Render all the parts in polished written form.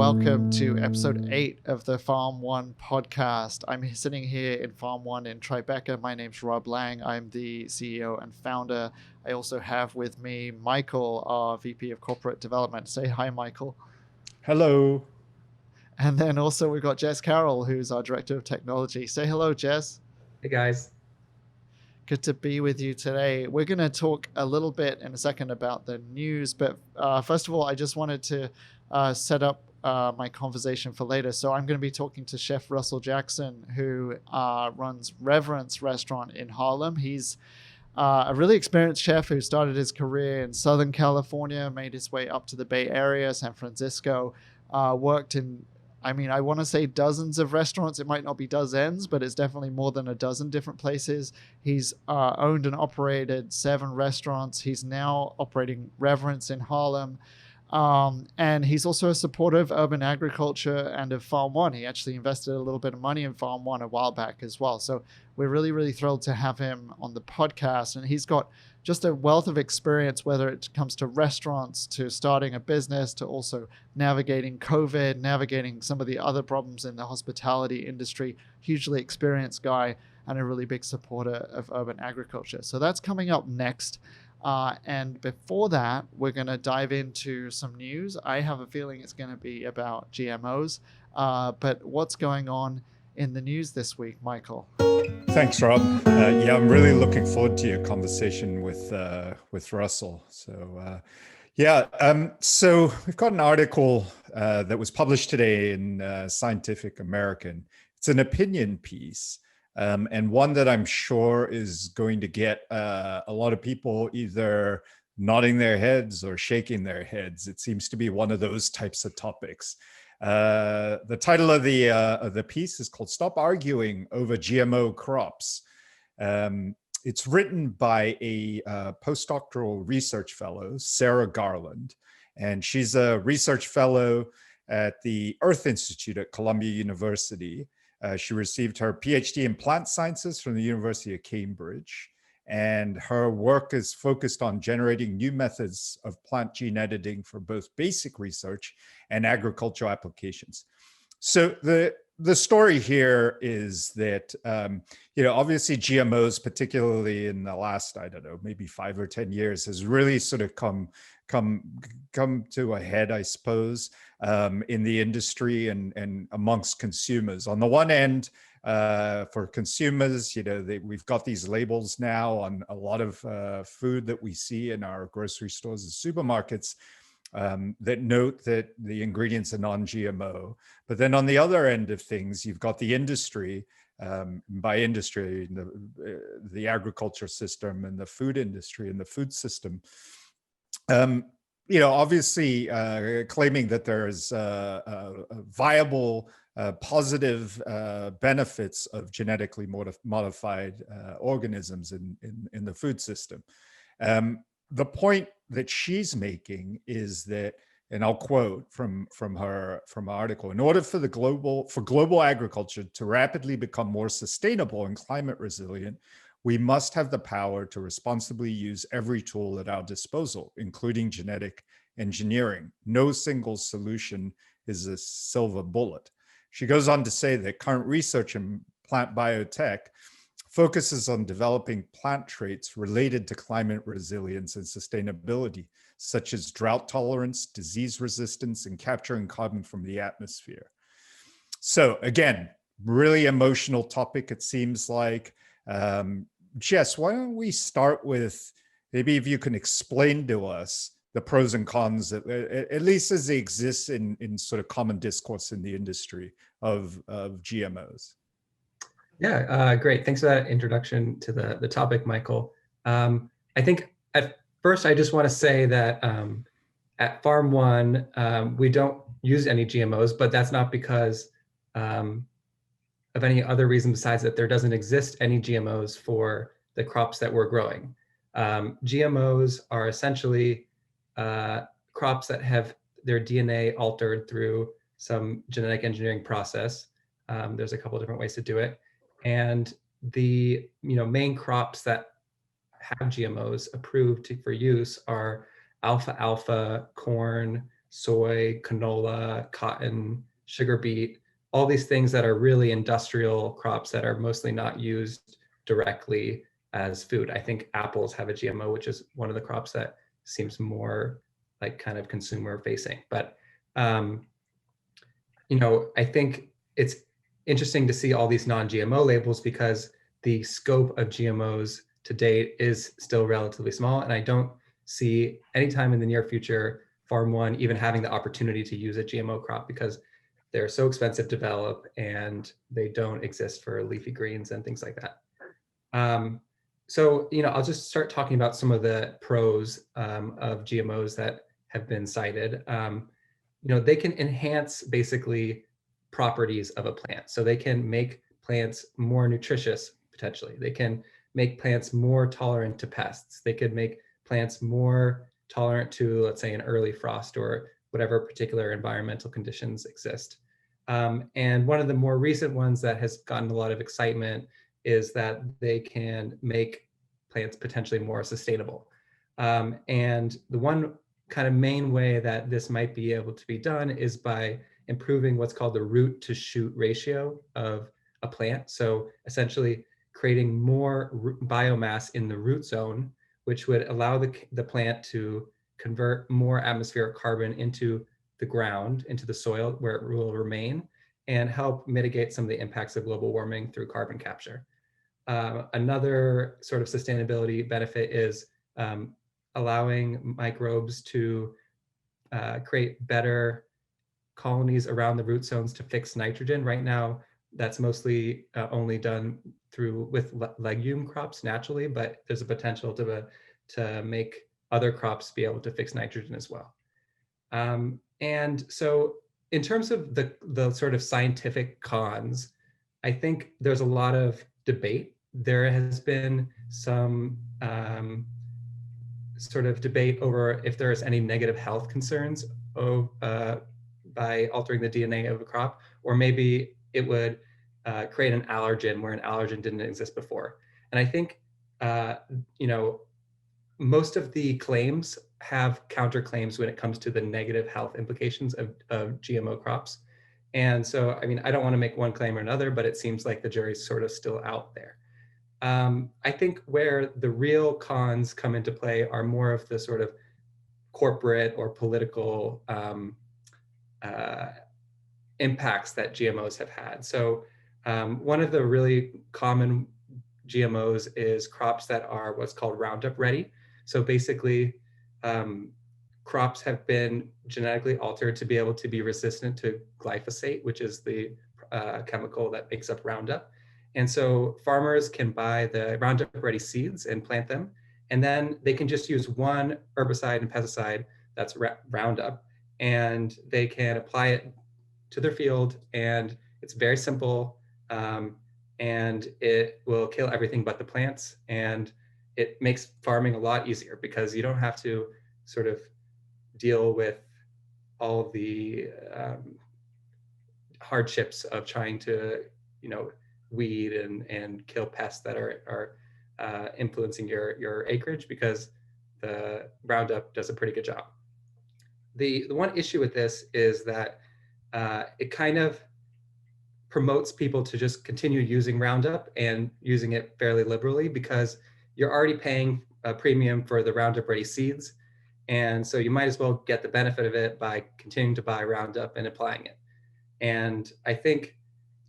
welcome to episode 8 of the Farm.One podcast. I'm sitting here in Farm.One in Tribeca. My name's Rob Lang. I'm the CEO and founder. I also have with me Michael, our VP of Corporate Development. Say hi, Michael. Hello. And then also we've got Jess Carroll, who's our Director of Technology. Say hello, Jess. Hey, guys. Good to be with you today. We're going to talk a little bit in a second about the news, but first of all, I just wanted to set up my conversation for later. So I'm going to be talking to Chef Russell Jackson, who runs Reverence Restaurant in Harlem. He's a really experienced chef who started his career in Southern California, made his way up to the Bay Area, San Francisco, worked in, I want to say dozens of restaurants. It might not be dozens, but it's definitely more than a dozen different places. He's owned and operated 7 restaurants. He's now operating Reverence in Harlem. And he's also a supporter of urban agriculture and of Farm.One. He actually invested a little bit of money in Farm.One a while back as well. So we're really, really thrilled to have him on the podcast. And he's got just a wealth of experience, whether it comes to restaurants, to starting a business, to also navigating COVID, navigating some of the other problems in the hospitality industry. Hugely experienced guy and a really big supporter of urban agriculture. So that's coming up next. And before that, we're going to dive into some news. I have a feeling it's going to be about GMOs. But what's going on in the news this week, Michael? Thanks, Rob. I'm really looking forward to your conversation with Russell. So we've got an article that was published today in Scientific American. It's an opinion piece. And one that I'm sure is going to get a lot of people either nodding their heads or shaking their heads. It seems to be one of those types of topics. The title of the piece is called "Stop Arguing Over Gmo Crops." It's written by a postdoctoral research fellow, Sarah Garland, and she's a research fellow at the Earth Institute at Columbia University. She received her PhD in plant sciences from the University of Cambridge, and her work is focused on generating new methods of plant gene editing for both basic research and agricultural applications. So the story here is that, obviously GMOs, particularly in the last, maybe 5 or 10 years, has really sort of come to a head, I suppose, in the industry and amongst consumers. On the one end, for consumers, we've got these labels now on a lot of food that we see in our grocery stores and supermarkets that note that the ingredients are non-GMO. But then on the other end of things, you've got the industry, by industry, the agriculture system and the food industry and the food system, obviously claiming that there's viable, positive benefits of genetically modified organisms in the food system. The point that she's making is that, and I'll quote from her article: in order for global agriculture to rapidly become more sustainable and climate resilient, we must have the power to responsibly use every tool at our disposal, including genetic engineering. No single solution is a silver bullet. She goes on to say that current research in plant biotech focuses on developing plant traits related to climate resilience and sustainability, such as drought tolerance, disease resistance, and capturing carbon from the atmosphere. So again, really emotional topic, it seems like. Jess, why don't we start with, maybe if you can explain to us the pros and cons, at least as they exist in sort of common discourse in the industry of GMOs. Yeah, great. Thanks for that introduction to the topic, Michael. I think at first I just want to say that at Farm.One, we don't use any GMOs, but that's not because of any other reason besides that there doesn't exist any GMOs for the crops that we're growing. GMOs are essentially crops that have their DNA altered through some genetic engineering process. There's a couple of different ways to do it. And the main crops that have GMOs approved for use are alfalfa, corn, soy, canola, cotton, sugar beet, all these things that are really industrial crops that are mostly not used directly as food. I think apples have a GMO, which is one of the crops that seems more like kind of consumer facing. But I think it's interesting to see all these non-GMO labels because the scope of GMOs to date is still relatively small. And I don't see anytime in the near future Farm.One even having the opportunity to use a GMO crop because they're so expensive to develop and they don't exist for leafy greens and things like that. So, I'll just start talking about some of the pros of GMOs that have been cited. They can enhance basically properties of a plant. So they can make plants more nutritious, potentially. They can make plants more tolerant to pests. They could make plants more tolerant to, let's say, an early frost or whatever particular environmental conditions exist. And one of the more recent ones that has gotten a lot of excitement is that they can make plants potentially more sustainable. And the one kind of main way that this might be able to be done is by improving what's called the root to shoot ratio of a plant. So essentially creating more biomass in the root zone, which would allow the plant to convert more atmospheric carbon into the ground, into the soil where it will remain, and help mitigate some of the impacts of global warming through carbon capture. Another sort of sustainability benefit is allowing microbes to create better colonies around the root zones to fix nitrogen. Right now, that's mostly only done with legume crops naturally, but there's a potential to make other crops be able to fix nitrogen as well. And so in terms of the sort of scientific cons, I think there's a lot of debate. There has been some sort of debate over if there is any negative health concerns by altering the DNA of a crop, or maybe it would create an allergen where an allergen didn't exist before. And I think, most of the claims have counterclaims when it comes to the negative health implications of GMO crops. And so, I don't want to make one claim or another, but it seems like the jury's sort of still out there. I think where the real cons come into play are more of the sort of corporate or political impacts that GMOs have had. So one of the really common GMOs is crops that are what's called Roundup ready. So basically, crops have been genetically altered to be able to be resistant to glyphosate, which is the chemical that makes up Roundup. And so farmers can buy the Roundup ready seeds and plant them, and then they can just use one herbicide and pesticide that's Roundup, and they can apply it to their field, and it's very simple, and it will kill everything but the plants, and it makes farming a lot easier because you don't have to sort of deal with all the hardships of trying to, weed and kill pests that are influencing your acreage, because the Roundup does a pretty good job. The one issue with this is that it kind of promotes people to just continue using Roundup and using it fairly liberally, because you're already paying a premium for the Roundup ready seeds. And so you might as well get the benefit of it by continuing to buy Roundup and applying it. And I think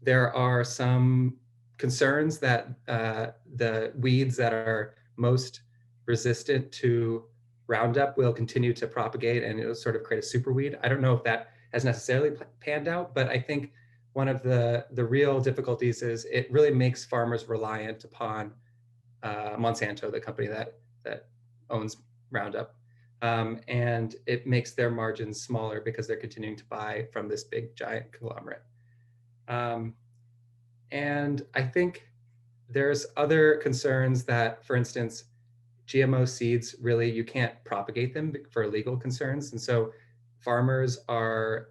there are some concerns that the weeds that are most resistant to Roundup will continue to propagate, and it will sort of create a super weed. I don't know if that has necessarily panned out, but I think one of the real difficulties is it really makes farmers reliant upon Monsanto, the company that owns Roundup. And it makes their margins smaller because they're continuing to buy from this big giant conglomerate. And I think there's other concerns that, for instance, GMO seeds, really, you can't propagate them for legal concerns. And so farmers are,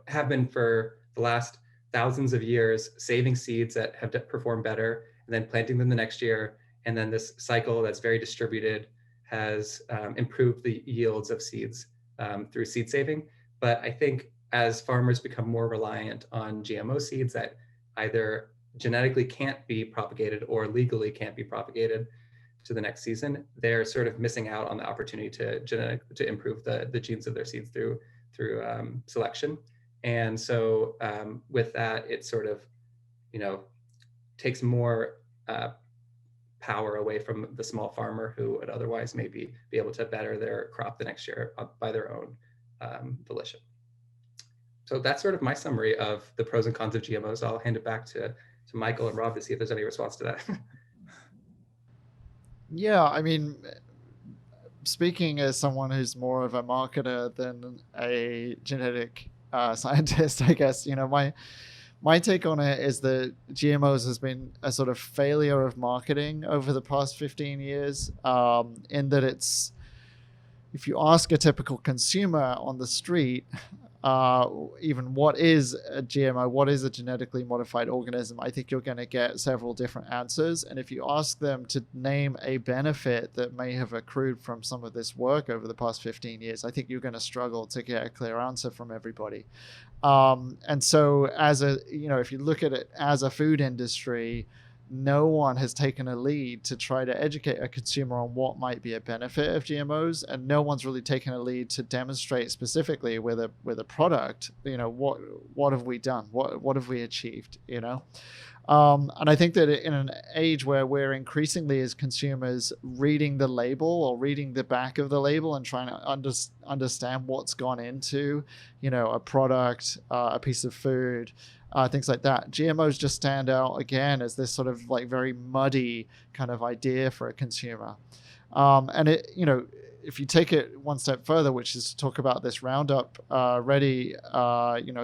have been for the last thousands of years saving seeds that have performed better and then planting them the next year. And then this cycle that's very distributed has improved the yields of seeds through seed saving. But I think as farmers become more reliant on GMO seeds that either genetically can't be propagated or legally can't be propagated to the next season, they're sort of missing out on the opportunity to improve the genes of their seeds through selection. And so with that, it sort of, takes more power away from the small farmer who would otherwise maybe be able to better their crop the next year by their own volition. So that's sort of my summary of the pros and cons of GMOs. I'll hand it back to Michael and Rob to see if there's any response to that. Yeah, I mean, speaking as someone who's more of a marketer than a genetic scientist, I guess, my take on it is that GMOs has been a sort of failure of marketing over the past 15 years, in that it's, if you ask a typical consumer on the street, even what is a GMO, what is a genetically modified organism, I think you're going to get several different answers. And if you ask them to name a benefit that may have accrued from some of this work over the past 15 years, I think you're going to struggle to get a clear answer from everybody. And so if you look at it as a food industry, no one has taken a lead to try to educate a consumer on what might be a benefit of GMOs, and no one's really taken a lead to demonstrate specifically with a product, what have we done, what have we achieved, And I think that in an age where we're increasingly as consumers reading the label or reading the back of the label and trying to understand what's gone into, a product, a piece of food, things like that, GMOs just stand out again as this sort of like very muddy kind of idea for a consumer. And it, if you take it one step further, which is to talk about this Roundup Ready,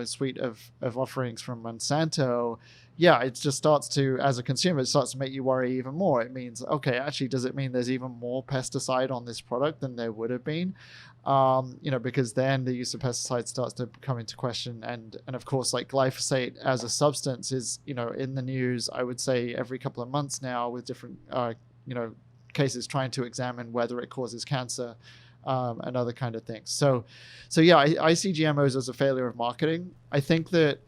suite of offerings from Monsanto, yeah, it just starts to, as a consumer, it starts to make you worry even more. It means, okay, actually, does it mean there's even more pesticide on this product than there would have been? Because then the use of pesticides starts to come into question. And of course, like glyphosate as a substance is, in the news, I would say every couple of months now with different, cases trying to examine whether it causes cancer and other kind of things. So yeah, I see GMOs as a failure of marketing. I think that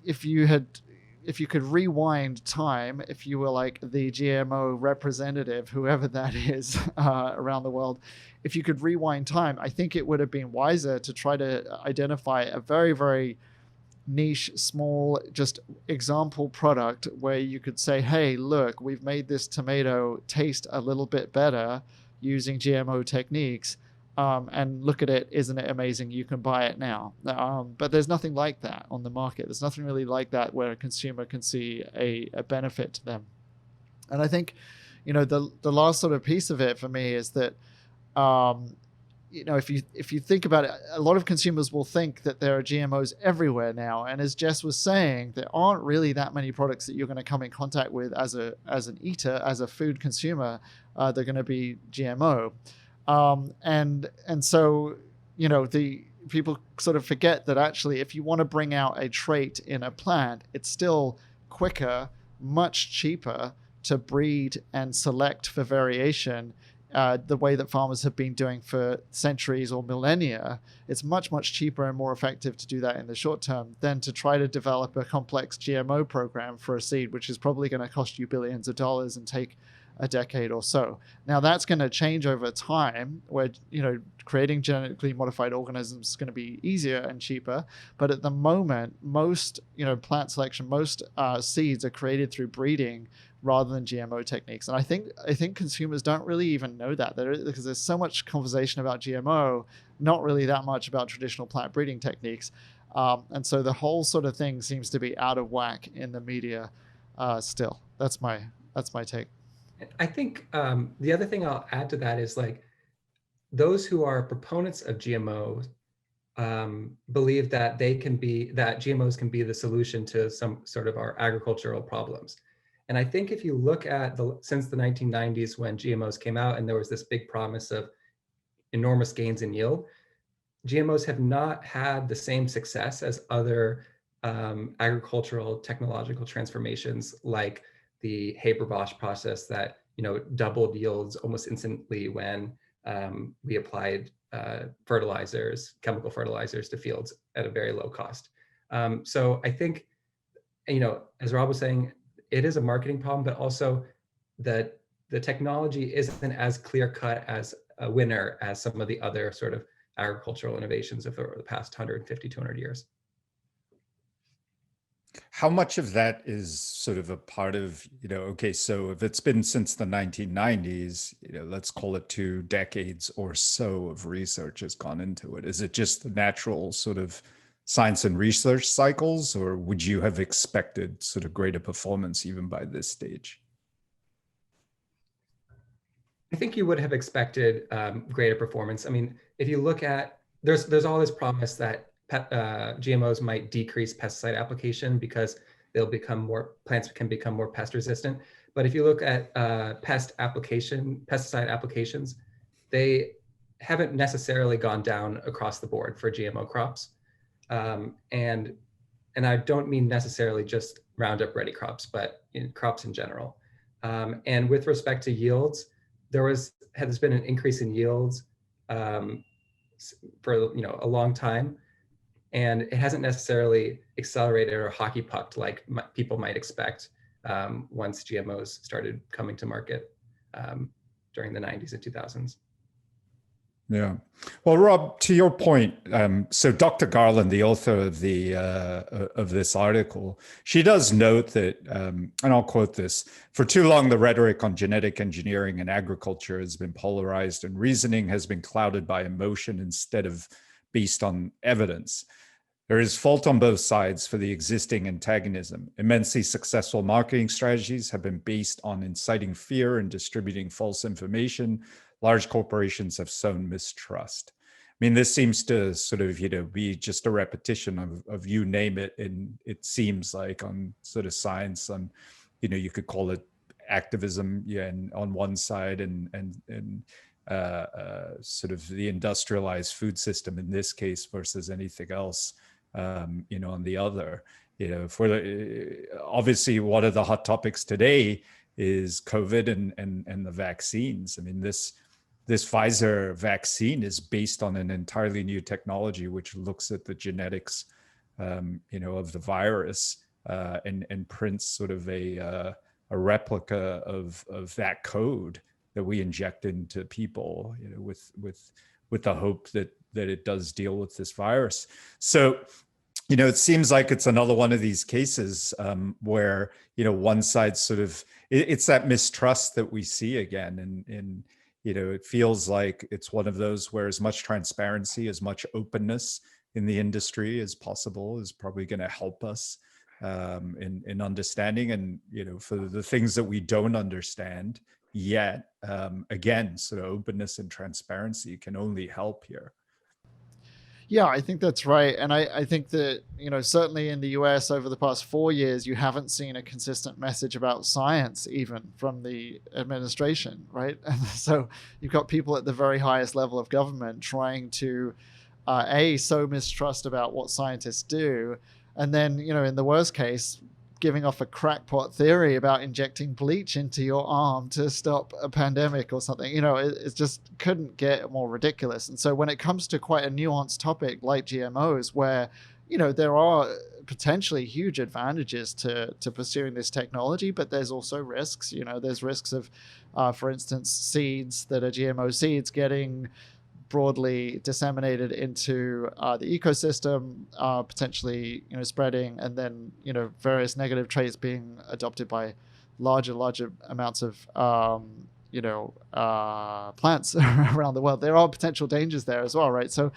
if you could rewind time, if you were like the GMO representative, whoever that is around the world, if you could rewind time, I think it would have been wiser to try to identify a very, very niche, small, just example product where you could say, hey, look, we've made this tomato taste a little bit better using GMO techniques. And look at it, isn't it amazing? You can buy it now. But there's nothing like that on the market. There's nothing really like that where a consumer can see a benefit to them. And I think, the last sort of piece of it for me is that, if you think about it, a lot of consumers will think that there are GMOs everywhere now. And as Jess was saying, there aren't really that many products that you're going to come in contact with as an eater, as a food consumer, they're going to be GMO. And so, the people sort of forget that actually, if you want to bring out a trait in a plant, it's still quicker, much cheaper to breed and select for variation, the way that farmers have been doing for centuries or millennia. It's much, much cheaper and more effective to do that in the short term than to try to develop a complex GMO program for a seed, which is probably going to cost you billions of dollars and take a decade or so. Now that's going to change over time, where creating genetically modified organisms is going to be easier and cheaper. But at the moment, most plant selection, most seeds are created through breeding rather than GMO techniques. And I think consumers don't really even know that, because there's so much conversation about GMO, not really that much about traditional plant breeding techniques. And so the whole sort of thing seems to be out of whack in the media still. That's my take. I think the other thing I'll add to that is, like, those who are proponents of GMOs believe that GMOs can be the solution to some sort of our agricultural problems. And I think if you look at since the 1990s, when GMOs came out and there was this big promise of enormous gains in yield, GMOs have not had the same success as other agricultural technological transformations, like the Haber-Bosch process that doubled yields almost instantly when we applied fertilizers, chemical fertilizers to fields at a very low cost. So I think, as Rob was saying, it is a marketing problem, but also that the technology isn't as clear cut as a winner as some of the other sort of agricultural innovations of the past 150, 200 years. How much of that is sort of a part of, okay, so if it's been since the 1990s, let's call it 2 decades or so of research has gone into it. Is it just the natural sort of science and research cycles, or would you have expected sort of greater performance even by this stage? I think you would have expected greater performance. I mean, if you look at, there's all this promise that GMOs might decrease pesticide application because plants can become more pest resistant. But if you look at pesticide applications, they haven't necessarily gone down across the board for GMO crops. And I don't mean necessarily just Roundup Ready crops, but in crops in general. And with respect to yields, has been an increase in yields for a long time, and it hasn't necessarily accelerated or hockey pucked like people might expect once GMOs started coming to market during the 90s and 2000s. Yeah. Well, Rob, to your point, so Dr. Garland, the author of this article, she does note that, and I'll quote this: "For too long, the rhetoric on genetic engineering and agriculture has been polarized, and reasoning has been clouded by emotion instead of based on evidence. There is fault on both sides for the existing antagonism. Immensely successful marketing strategies have been based on inciting fear and distributing false information. Large corporations have sown mistrust." I mean, this seems to sort of, be just a repetition of you name it. And it seems like on sort of science, on, you could call it activism, and on one side, and sort of the industrialized food system in this case versus anything else, on the other. Obviously, one of the hot topics today is COVID and the vaccines. I mean, this Pfizer vaccine is based on an entirely new technology, which looks at the genetics, of the virus, and prints sort of a replica of that code that we inject into people, with the hope that it does deal with this virus. So, it seems like it's another one of these cases where, one side sort of, it's that mistrust that we see again. And it feels like it's one of those where as much transparency, as much openness in the industry as possible is probably going to help us in understanding. And, for the things that we don't understand yet, again, sort of openness and transparency can only help here. Yeah, I think that's right. And I think that, certainly in the US over the past 4 years, you haven't seen a consistent message about science, even from the administration, right? And so you've got people at the very highest level of government trying to, sow mistrust about what scientists do. And then, in the worst case, giving off a crackpot theory about injecting bleach into your arm to stop a pandemic or something. It just couldn't get more ridiculous. And so when it comes to quite a nuanced topic like GMOs, where, there are potentially huge advantages to pursuing this technology, but there's also risks. There's risks of, for instance, seeds that are GMO seeds getting broadly disseminated into the ecosystem, potentially spreading, and then various negative traits being adopted by larger amounts of plants around the world. There are potential dangers there as well, right? So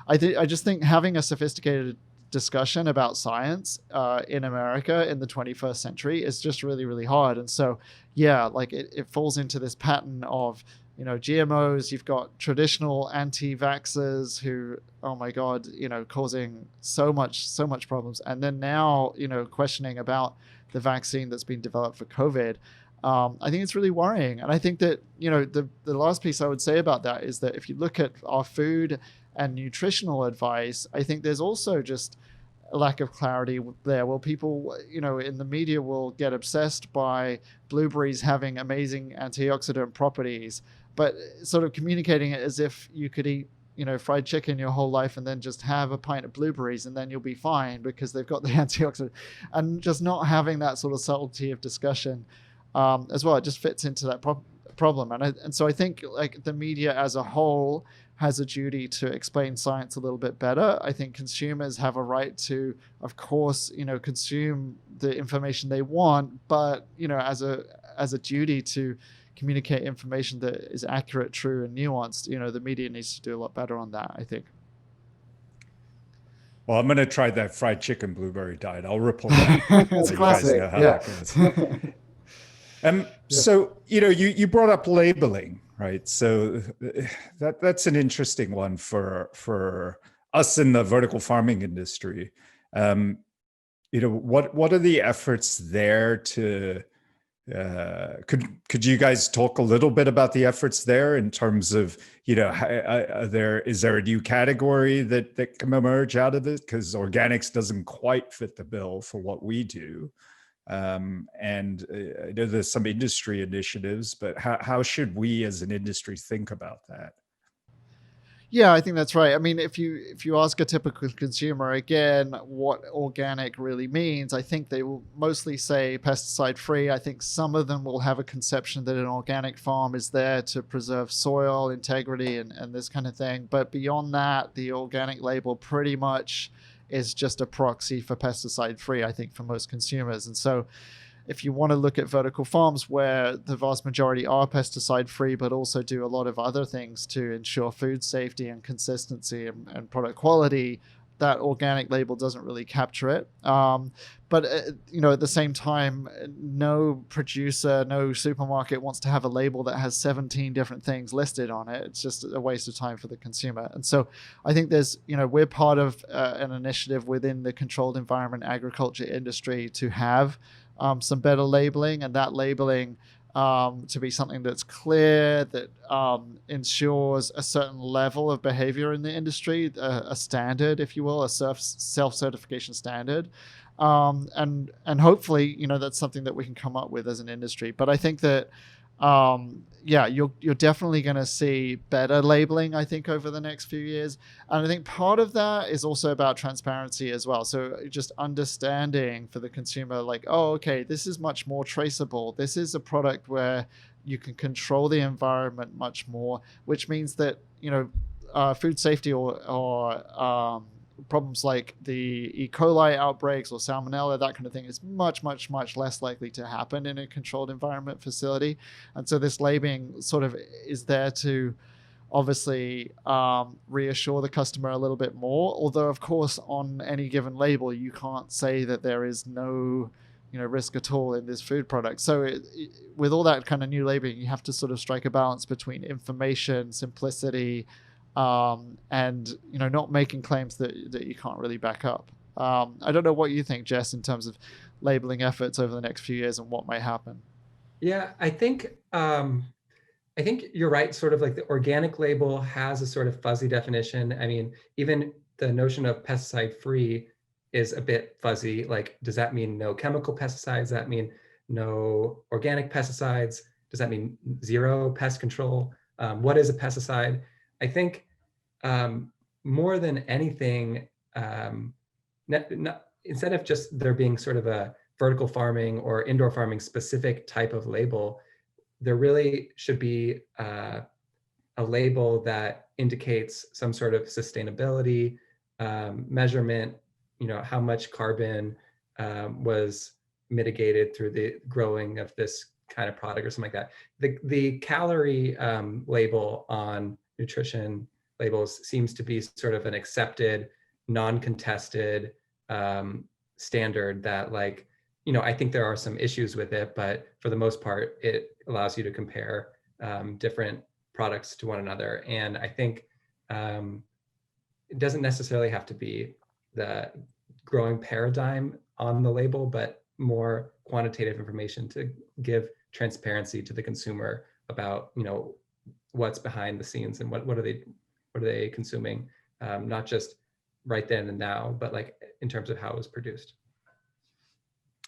I just think having a sophisticated discussion about science in America in the 21st century is just really, really hard. And so it falls into this pattern of GMOs. You've got traditional anti-vaxxers who, oh my God, causing so much problems. And then now, questioning about the vaccine that's been developed for COVID. I think it's really worrying. And I think that, the last piece I would say about that is that if you look at our food and nutritional advice, I think there's also just a lack of clarity there. Well, people, in the media will get obsessed by blueberries having amazing antioxidant properties, but sort of communicating it as if you could eat, fried chicken your whole life and then just have a pint of blueberries and then you'll be fine because they've got the antioxidant, and just not having that sort of subtlety of discussion as well. It just fits into that problem. And so I think like the media as a whole has a duty to explain science a little bit better. I think consumers have a right to, of course, consume the information they want, but as a duty to communicate information that is accurate, true, and nuanced. The media needs to do a lot better on that, I think. Well, I'm going to try that fried chicken blueberry diet. I'll report back. It's so classic. You guys know how that goes. So, you brought up labeling, right? So that's an interesting one for us in the vertical farming industry. What are the efforts there to, could you guys talk a little bit about the efforts there in terms of, is there a new category that can emerge out of it? Because organics doesn't quite fit the bill for what we do. And I know there's some industry initiatives, but how should we as an industry think about that? Yeah, I think that's right. I mean, if you ask a typical consumer again what organic really means, I think they will mostly say pesticide free. I think some of them will have a conception that an organic farm is there to preserve soil integrity and this kind of thing. But beyond that, the organic label pretty much is just a proxy for pesticide free, I think, for most consumers. And so if you want to look at vertical farms where the vast majority are pesticide free, but also do a lot of other things to ensure food safety and consistency and product quality, that organic label doesn't really capture it. But at the same time, no producer, no supermarket wants to have a label that has 17 different things listed on it. It's just a waste of time for the consumer. And so I think we're part of an initiative within the controlled environment agriculture industry to have some better labeling, and that labeling to be something that's clear, that ensures a certain level of behavior in the industry, a standard, if you will, a self-certification standard. And hopefully, that's something that we can come up with as an industry. But I think that, you're definitely going to see better labeling, I think, over the next few years. And I think part of that is also about transparency as well. So just understanding for the consumer, like, oh, okay, this is much more traceable. This is a product where you can control the environment much more, which means that, food safety or problems like the E. coli outbreaks or salmonella, that kind of thing, is much, much, much less likely to happen in a controlled environment facility. And so this labeling sort of is there to obviously reassure the customer a little bit more. Although, of course, on any given label, you can't say that there is no risk at all in this food product. So with all that kind of new labeling, you have to sort of strike a balance between information, simplicity, and not making claims that you can't really back up. I don't know what you think, Jess, in terms of labeling efforts over the next few years and what might happen. Yeah, I think you're right. Sort of like the organic label has a sort of fuzzy definition. I mean, even the notion of pesticide free is a bit fuzzy. Like, does that mean no chemical pesticides? Does that mean no organic pesticides? Does that mean zero pest control? What is a pesticide? I think more than anything, instead of just there being sort of a vertical farming or indoor farming specific type of label, there really should be a label that indicates some sort of sustainability measurement, how much carbon was mitigated through the growing of this kind of product or something like that. The calorie label on nutrition labels seems to be sort of an accepted, non-contested standard that, like, I think there are some issues with it, but for the most part, it allows you to compare different products to one another. And I think it doesn't necessarily have to be the growing paradigm on the label, but more quantitative information to give transparency to the consumer about, what's behind the scenes and what are they consuming, not just right then and now, but like in terms of how it was produced.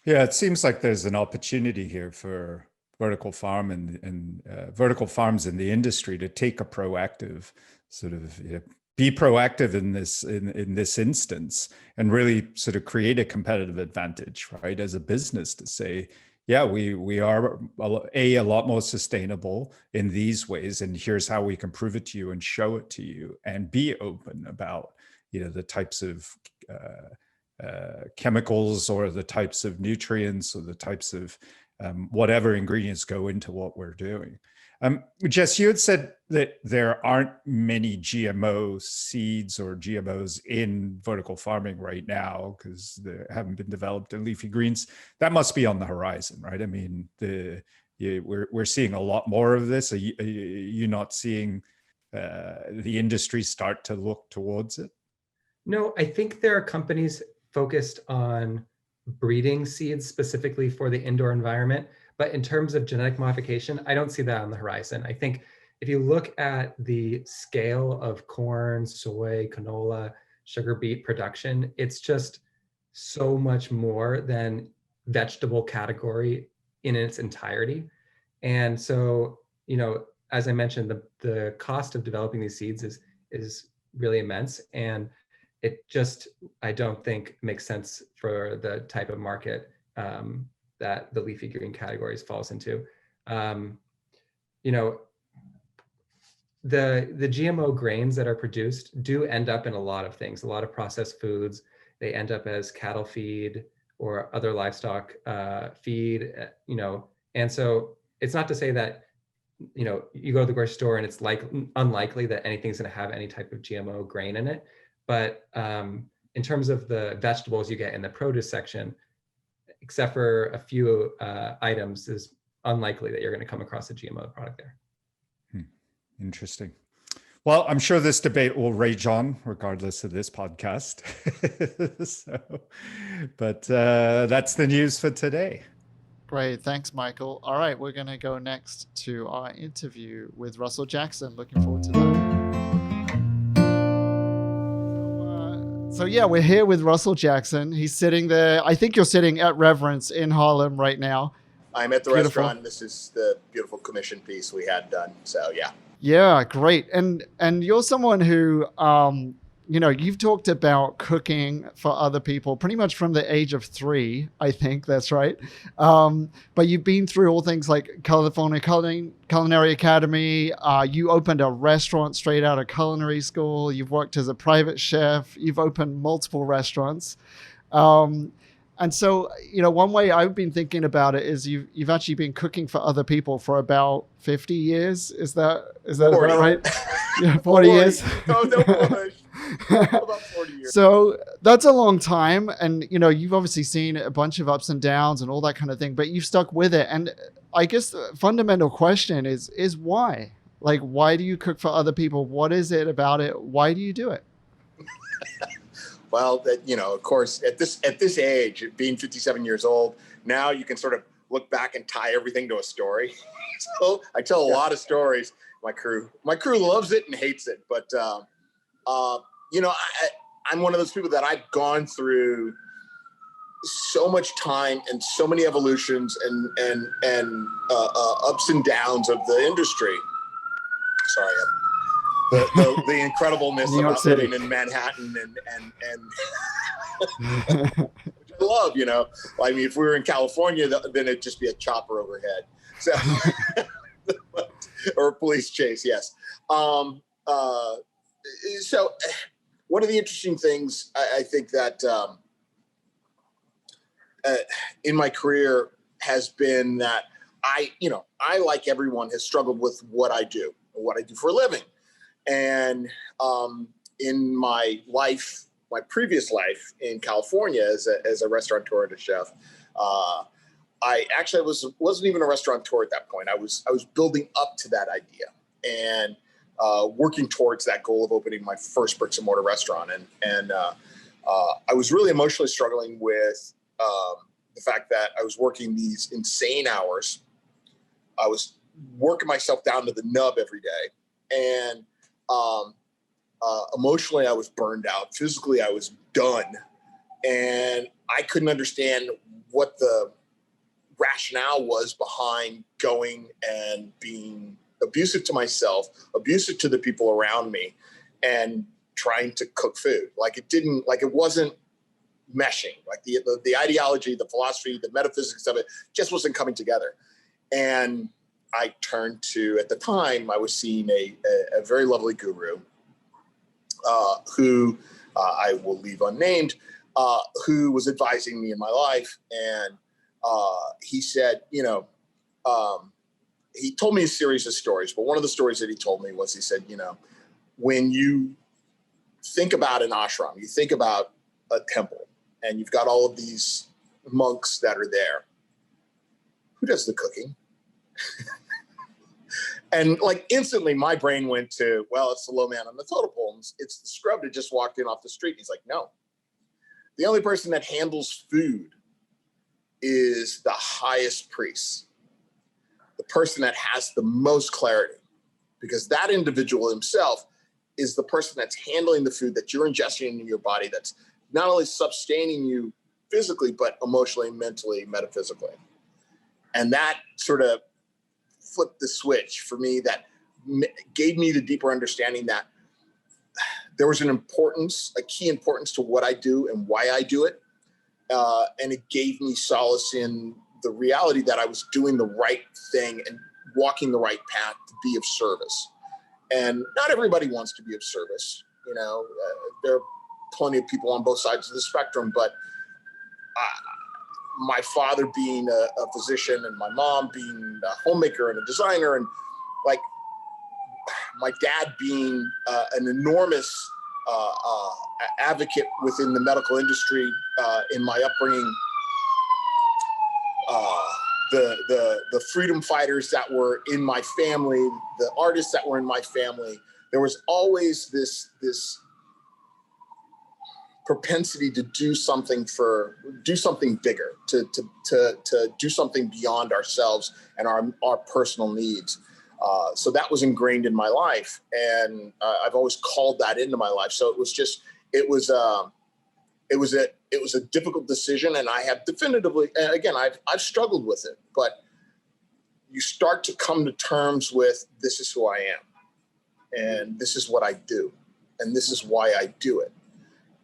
Yeah, it seems like there's an opportunity here for vertical farm and vertical farms in the industry to take a proactive sort of be proactive in this instance and really sort of create a competitive advantage, right, as a business to say, yeah, we are a lot more sustainable in these ways, and here's how we can prove it to you and show it to you, and be open about the types of chemicals or the types of nutrients or the types of whatever ingredients go into what we're doing. Jess, you had said that there aren't many GMO seeds or GMOs in vertical farming right now because they haven't been developed in leafy greens. That must be on the horizon, right? I mean, we're seeing a lot more of this. Are you not seeing the industry start to look towards it? No, I think there are companies focused on breeding seeds specifically for the indoor environment. But in terms of genetic modification, I don't see that on the horizon. I think if you look at the scale of corn, soy, canola, sugar beet production, it's just so much more than vegetable category in its entirety. And so, as I mentioned, the cost of developing these seeds is really immense. And it just, I don't think makes sense for the type of market that the leafy green categories falls into. The GMO grains that are produced do end up in a lot of things, a lot of processed foods. They end up as cattle feed or other livestock feed, and so it's not to say that, you go to the grocery store and it's unlikely that anything's going to have any type of GMO grain in it. But in terms of the vegetables you get in the produce section, except for a few items, is unlikely that you're going to come across a GMO product there. Interesting. Well, I'm sure this debate will rage on regardless of this podcast. But that's the news for today. Great. Thanks, Michael. All right, we're going to go next to our interview with Russell Jackson. Looking forward to that. So yeah, we're here with Russell Jackson. He's sitting there. I think you're sitting at Reverence in Harlem right now. I'm at the Beautiful. restaurant. This is the beautiful commission piece we had done. So yeah. Yeah, great. And you're someone who, you've talked about cooking for other people pretty much from the age of 3, I think that's right. But you've been through all things like California Culinary Academy. You opened a restaurant straight out of culinary school. You've worked as a private chef. You've opened multiple restaurants. And so, one way I've been thinking about it is you've actually been cooking for other people for about 50 years. Is that about right? Yeah, 40 years. No, push. About 40 years. So that's a long time. And, you've obviously seen a bunch of ups and downs and all that kind of thing, but you've stuck with it. And I guess the fundamental question is why? Like, why do you cook for other people? What is it about it? Why do you do it? Well, of course, at this age, being 57 years old, now you can sort of look back and tie everything to a story. So I tell a lot of stories. My crew loves it and hates it, but I'm one of those people that I've gone through so much time and so many evolutions and ups and downs of the industry. Sorry. The incredibleness about living in Manhattan and which I love, I mean, if we were in California, then it'd just be a chopper overhead. So, or a police chase. Yes. So one of the interesting things I think that in my career has been that I, like everyone, has struggled with what I do for a living. And in my previous life in California as a restaurateur and a chef, I actually wasn't even a restaurateur at that point. I was building up to that idea and working towards that goal of opening my first bricks and mortar restaurant. And I was really emotionally struggling with the fact that I was working these insane hours. I was working myself down to the nub every day, and emotionally I was burned out. Physically I was done, and I couldn't understand what the rationale was behind going and being abusive to myself, abusive to the people around me, and trying to cook food. Like it wasn't meshing. Like the ideology, the philosophy, the metaphysics of it just wasn't coming together. And I turned to, at the time, I was seeing a very lovely guru who I will leave unnamed, who was advising me in my life. And he said, he told me a series of stories, but one of the stories that he told me was, he said, when you think about an ashram, you think about a temple, and you've got all of these monks that are there. Who does the cooking? And like instantly my brain went to, well, it's the low man on the totem pole. It's the scrub that just walked in off the street. He's like, no. The only person that handles food is the highest priest, the person that has the most clarity, because that individual himself is the person that's handling the food that you're ingesting into your body, that's not only sustaining you physically, but emotionally, mentally, metaphysically. And that sort of flipped the switch for me, that gave me the deeper understanding that there was a key importance to what I do and why I do it. And it gave me solace in the reality that I was doing the right thing and walking the right path to be of service. And not everybody wants to be of service. There are plenty of people on both sides of the spectrum, but my father being a physician and my mom being a homemaker and a designer, and like my dad being an enormous advocate within the medical industry in my upbringing, the freedom fighters that were in my family, the artists that were in my family, there was always this propensity to do something bigger, to do something beyond ourselves and our personal needs. So that was ingrained in my life, and I've always called that into my life. So it was a difficult decision, and I have definitively, and again, I've struggled with it, but you start to come to terms with, this is who I am, and this is what I do, and this is why I do it.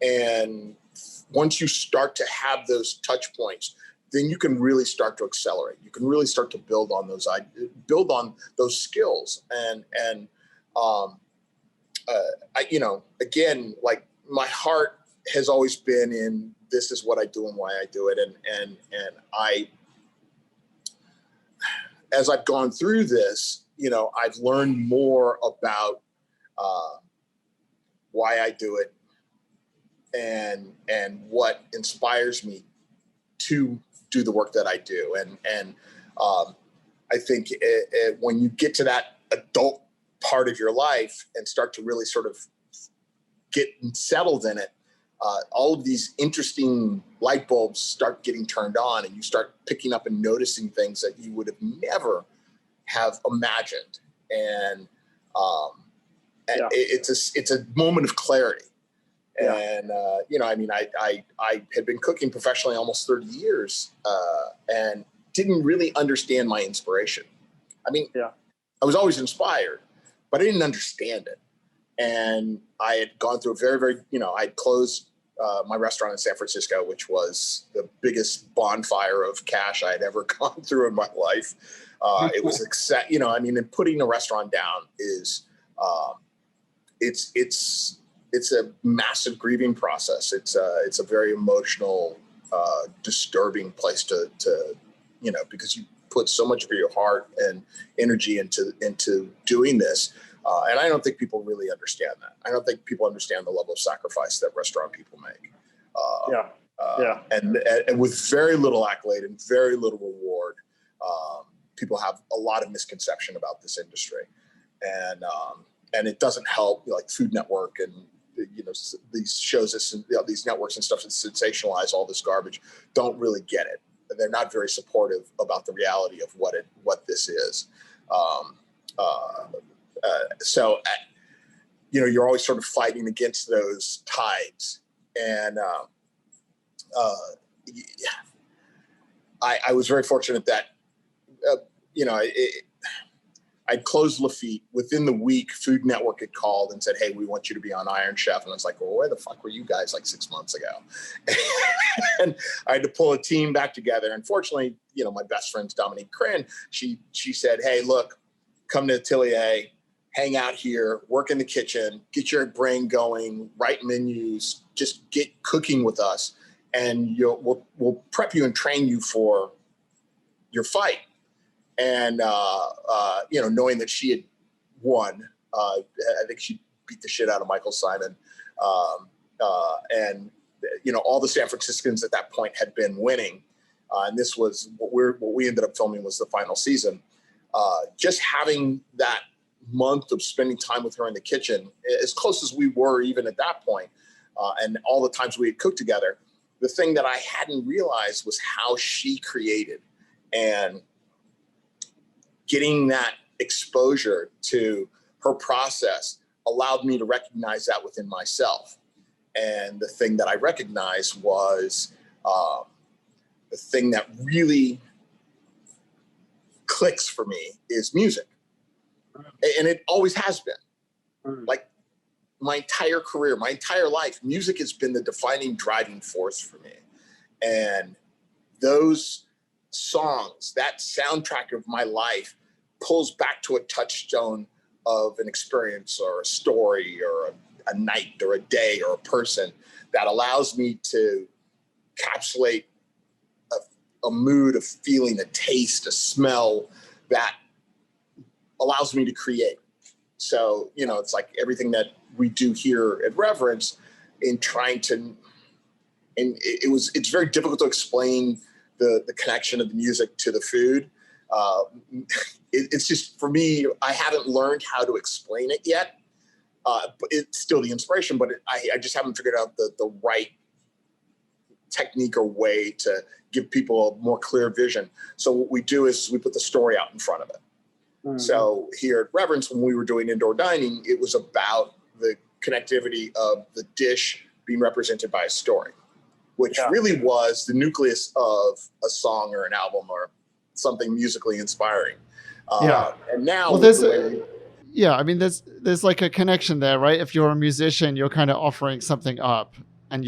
And once you start to have those touch points, then you can really start to accelerate. You can really start to build on those skills. And again, like my heart has always been in, this is what I do and why I do it. And I, as I've gone through this, I've learned more about why I do it, and what inspires me to do the work that I do. And I think when you get to that adult part of your life and start to really sort of get settled in it, all of these interesting light bulbs start getting turned on, and you start picking up and noticing things that you would have never have imagined. And it's a moment of clarity. Yeah. And, I had been cooking professionally almost 30 years and didn't really understand my inspiration. I was always inspired, but I didn't understand it. And I had gone through a very, very, I'd closed my restaurant in San Francisco, which was the biggest bonfire of cash I had ever gone through in my life. It was, and putting a restaurant down is, it's a massive grieving process. It's a very emotional, disturbing place to because you put so much of your heart and energy into doing this. And I don't think people really understand that. I don't think people understand the level of sacrifice that restaurant people make. And with very little accolade and very little reward, people have a lot of misconception about this industry. And it doesn't help, like Food Network and these shows, these networks and stuff that sensationalize all this garbage don't really get it. They're not very supportive about the reality of what this is. So you're always sort of fighting against those tides. And I was very fortunate that, you know, I'd closed Lafitte. Within the week, Food Network had called and said, "Hey, we want you to be on Iron Chef." And I was like, "Well, where the fuck were you guys like 6 months ago?" And I had to pull a team back together. Unfortunately, you know, my best friend's Dominique Crin. She said, "Hey, look, come to Atelier, hang out here, work in the kitchen, get your brain going, write menus, just get cooking with us, and we'll prep you and train you for your fight." And, you know, knowing that she had won, I think she beat the shit out of Michael Simon. And, you know, all the San Franciscans at that point had been winning. And this was what we ended up filming was the final season. Just having that month of spending time with her in the kitchen, as close as we were even at that point, and all the times we had cooked together, the thing that I hadn't realized was how she created. And getting that exposure to her process allowed me to recognize that within myself. And the thing that I recognized was the thing that really clicks for me is music. And it always has been. Like my entire career, my entire life, music has been the defining driving force for me. And those songs, that soundtrack of my life pulls back to a touchstone of an experience or a story or a night or a day or a person that allows me to encapsulate a mood, a feeling, a taste, a smell that allows me to create. So, you know, it's like everything that we do here at Reverence in trying to, and it's very difficult to explain the connection of the music to the food. It's just, for me, I haven't learned how to explain it yet. But it's still the inspiration, but I just haven't figured out the right technique or way to give people a more clear vision. So what we do is we put the story out in front of it. Mm-hmm. So here at Reverence, when we were doing indoor dining, it was about the connectivity of the dish being represented by a story, which really was the nucleus of a song or an album or something musically inspiring. And now, yeah, I mean, there's like a connection there, right? If you're a musician, you're kind of offering something up, and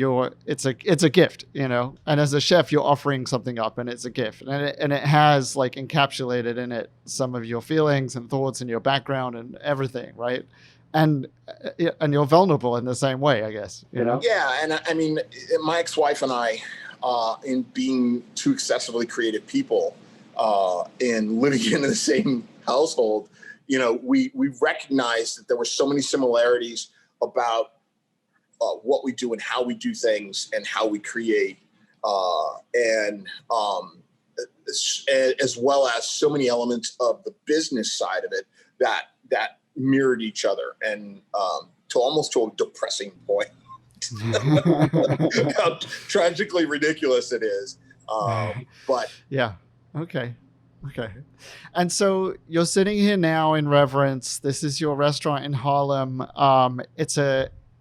it's a gift, you know. And as a chef, you're offering something up, and it's a gift, and it has like encapsulated in it some of your feelings and thoughts and your background and everything, right? And you're vulnerable in the same way, I guess, you know. Yeah, and I mean, my ex-wife and I, in being two excessively creative people, and living in the same household, you know, we recognized that there were so many similarities about what we do and how we do things and how we create, and as well as so many elements of the business side of it that mirrored each other, and to a depressing point. How tragically ridiculous it is. But yeah. Okay. And so you're sitting here now in Reverence. This is your restaurant in Harlem.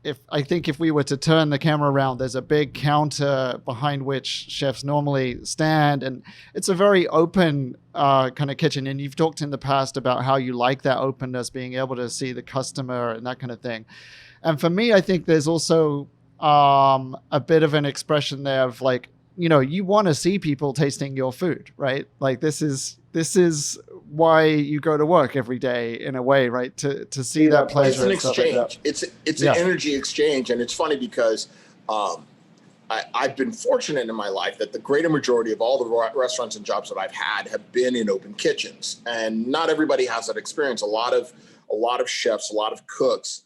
If we were to turn the camera around, there's a big counter behind which chefs normally stand, and it's a very open kind of kitchen. And you've talked in the past about how you like that openness, being able to see the customer and that kind of thing. And for me, I think there's also a bit of an expression there of like, you know, you want to see people tasting your food, right? Like this is why you go to work every day in a way, right? To see that pleasure. It's an exchange. Like it's an energy exchange. And it's funny because I've been fortunate in my life that the greater majority of all the restaurants and jobs that I've had have been in open kitchens. And not everybody has that experience. A lot of chefs, a lot of cooks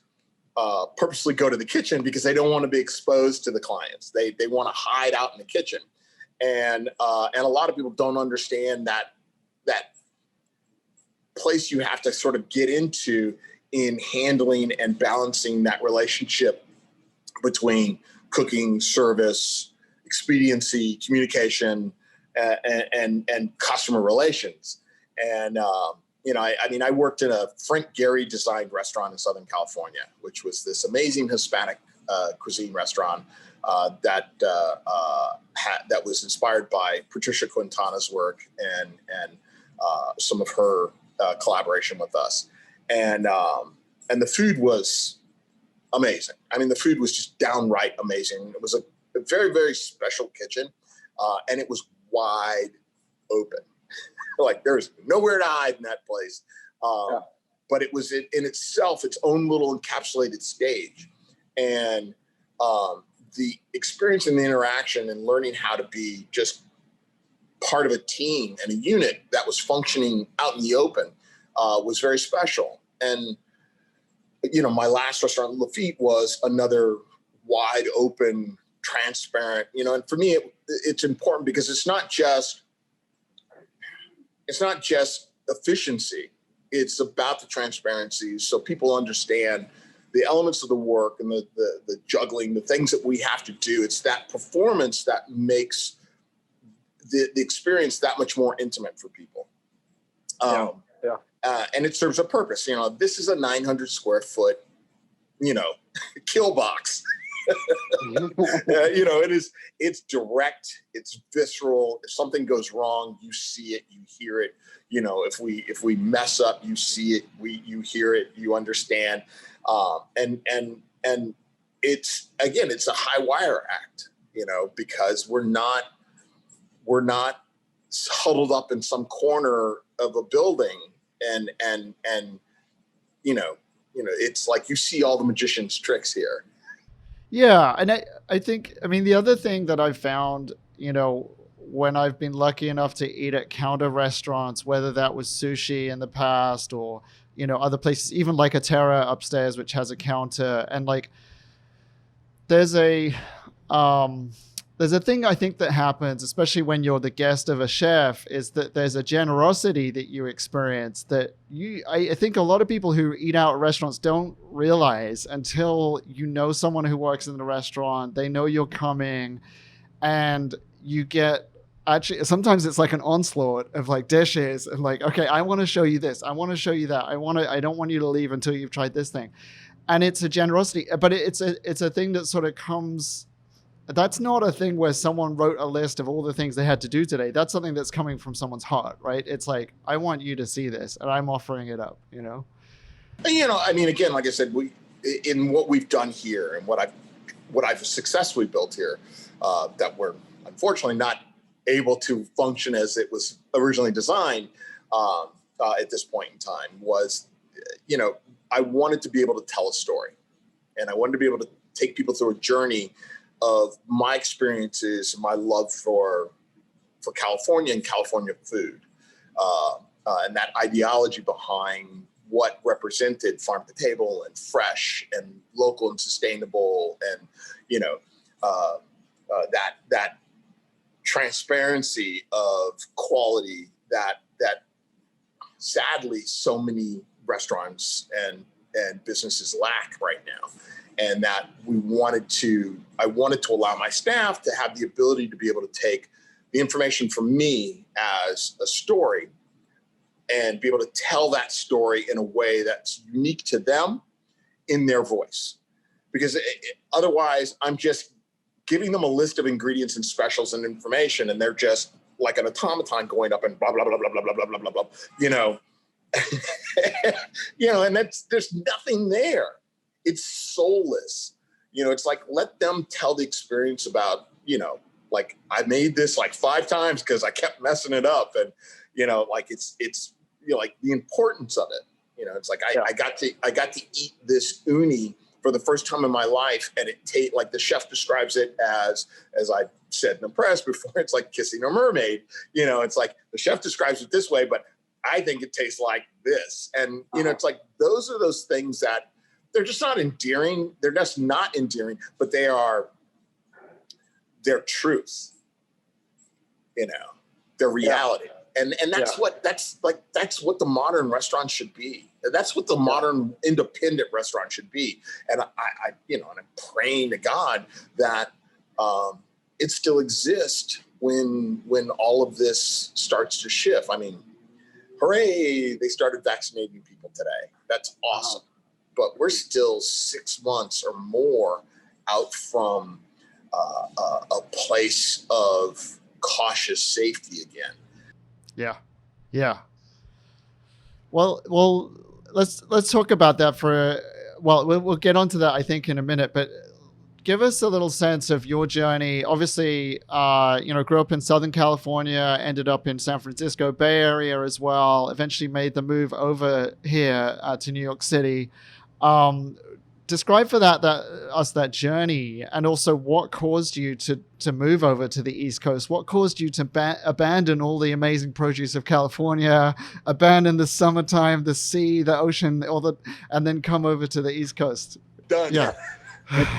purposely go to the kitchen because they don't want to be exposed to the clients. They want to hide out in the kitchen. And a lot of people don't understand that place you have to sort of get into in handling and balancing that relationship between cooking, service, expediency, communication, and customer relations. And you know, I worked in a Frank Gehry designed restaurant in Southern California, which was this amazing Hispanic cuisine restaurant. that was inspired by Patricia Quintana's work and some of her collaboration with us, and the food was amazing. I mean, the food was just downright amazing. It was a very, very special kitchen, and it was wide open. Like there's nowhere to hide in that place. But it was in itself its own little encapsulated stage, and the experience and the interaction and learning how to be just part of a team and a unit that was functioning out in the open was very special. And my last restaurant, Lafitte, was another wide open, transparent. And for me, it's important because it's not just efficiency. It's about the transparency, so people understand the elements of the work and the juggling, the things that we have to do. It's that performance that makes the experience that much more intimate for people. And it serves a purpose. This is a 900 square foot, kill box. It's direct, it's visceral. If something goes wrong, you see it, you hear it. If we mess up, you see it, you hear it, you understand. And it's a high wire act, because we're not huddled up in some corner of a building and it's like you see all the magician's tricks here. Yeah, and I think, the other thing that I've found, when I've been lucky enough to eat at counter restaurants, whether that was sushi in the past or, other places, even like a Terra upstairs, which has a counter, and like there's a thing I think that happens, especially when you're the guest of a chef, is that there's a generosity that you experience that I think a lot of people who eat out at restaurants don't realize until someone who works in the restaurant, they know you're coming, and you get, actually, sometimes it's like an onslaught of like dishes and like, okay, I want to show you this, I want to show you that, I don't want you to leave until you've tried this thing. And it's a generosity, but it's a thing that sort of comes. That's not a thing where someone wrote a list of all the things they had to do today. That's something that's coming from someone's heart, right? It's like, I want you to see this, and I'm offering it up, again, like I said, in what we've done here and what I've successfully built here, that we're unfortunately not able to function as it was originally designed at this point in time, was, I wanted to be able to tell a story, and I wanted to be able to take people through a journey of my experiences, my love for California and California food, and that ideology behind what represented farm to table and fresh and local and sustainable, and that transparency of quality that sadly so many restaurants and businesses lack right now. And that I wanted to allow my staff to have the ability to be able to take the information from me as a story and be able to tell that story in a way that's unique to them in their voice. Because otherwise, I'm just giving them a list of ingredients and specials and information, and they're just like an automaton going up and blah, blah, blah, blah, blah, blah, blah, blah, blah, blah, and there's nothing there. It's soulless. It's like, let them tell the experience about, like I made this like 5 times because I kept messing it up. And, like it's like the importance of it. It's like, I got to eat this uni for the first time in my life. And it like the chef describes it as I said in the press before, it's like kissing a mermaid. It's like the chef describes it this way, but I think it tastes like this. And, it's like, those are those things that, they're just not endearing. They're just not endearing, but their truth, their reality. And that's what the modern restaurant should be. That's what the modern independent restaurant should be. And and I'm praying to God that it still exists when all of this starts to shift. Hooray, they started vaccinating people today. That's awesome. But we're still 6 months or more out from a place of cautious safety again. Yeah. Well, let's talk about that we'll get onto that, I think, in a minute, but give us a little sense of your journey. Obviously, grew up in Southern California, ended up in San Francisco Bay Area as well, eventually made the move over here to New York City. Describe for that journey, and also what caused you to move over to the East Coast. What caused you to abandon all the amazing produce of California, abandon the summertime, the sea, the ocean, and then come over to the East Coast? Done. Yeah.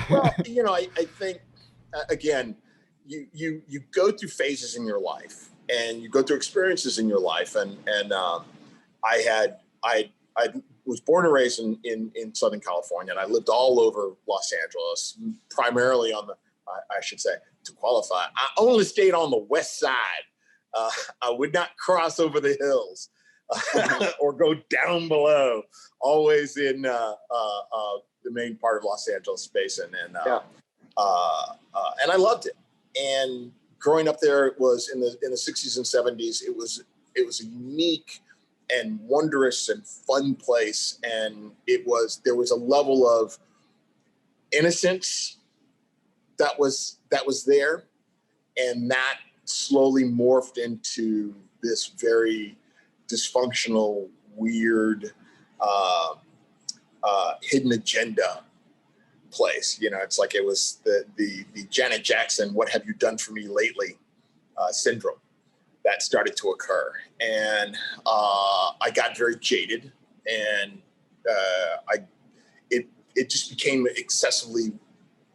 Well, I think again, you go through phases in your life, and you go through experiences in your life, and I was born and raised in Southern California, and I lived all over Los Angeles, primarily I should say, to qualify, I only stayed on the west side. I would not cross over the hills or go down below, always in the main part of Los Angeles basin. And I loved it. And growing up there, it was in the 60s and 70s. It was a unique and wondrous and fun place. And there was a level of innocence that was there. And that slowly morphed into this very dysfunctional, weird, hidden agenda place. It's like it was the Janet Jackson, "What have you done for me lately?" Syndrome that started to occur. And I got very jaded, and it just became excessively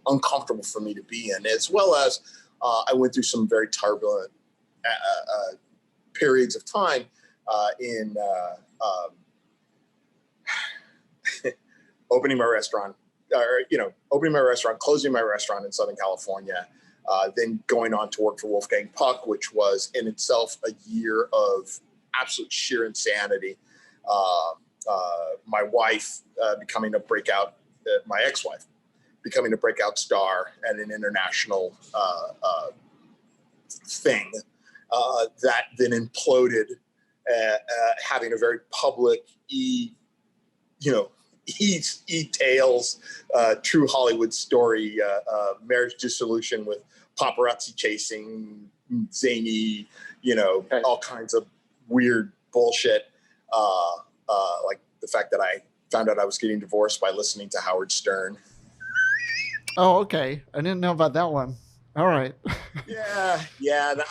uncomfortable for me to be in, as well as I went through some very turbulent periods of time in opening my restaurant, closing my restaurant in Southern California, then going on to work for Wolfgang Puck, which was in itself a year of absolute sheer insanity. My wife becoming a breakout, my ex-wife becoming a breakout star at an international thing that then imploded, having a very public e-tales, true Hollywood story, marriage dissolution with paparazzi chasing, zany, all kinds of weird bullshit. Like the fact that I found out I was getting divorced by listening to Howard Stern. Oh, okay. I didn't know about that one. All right. Yeah.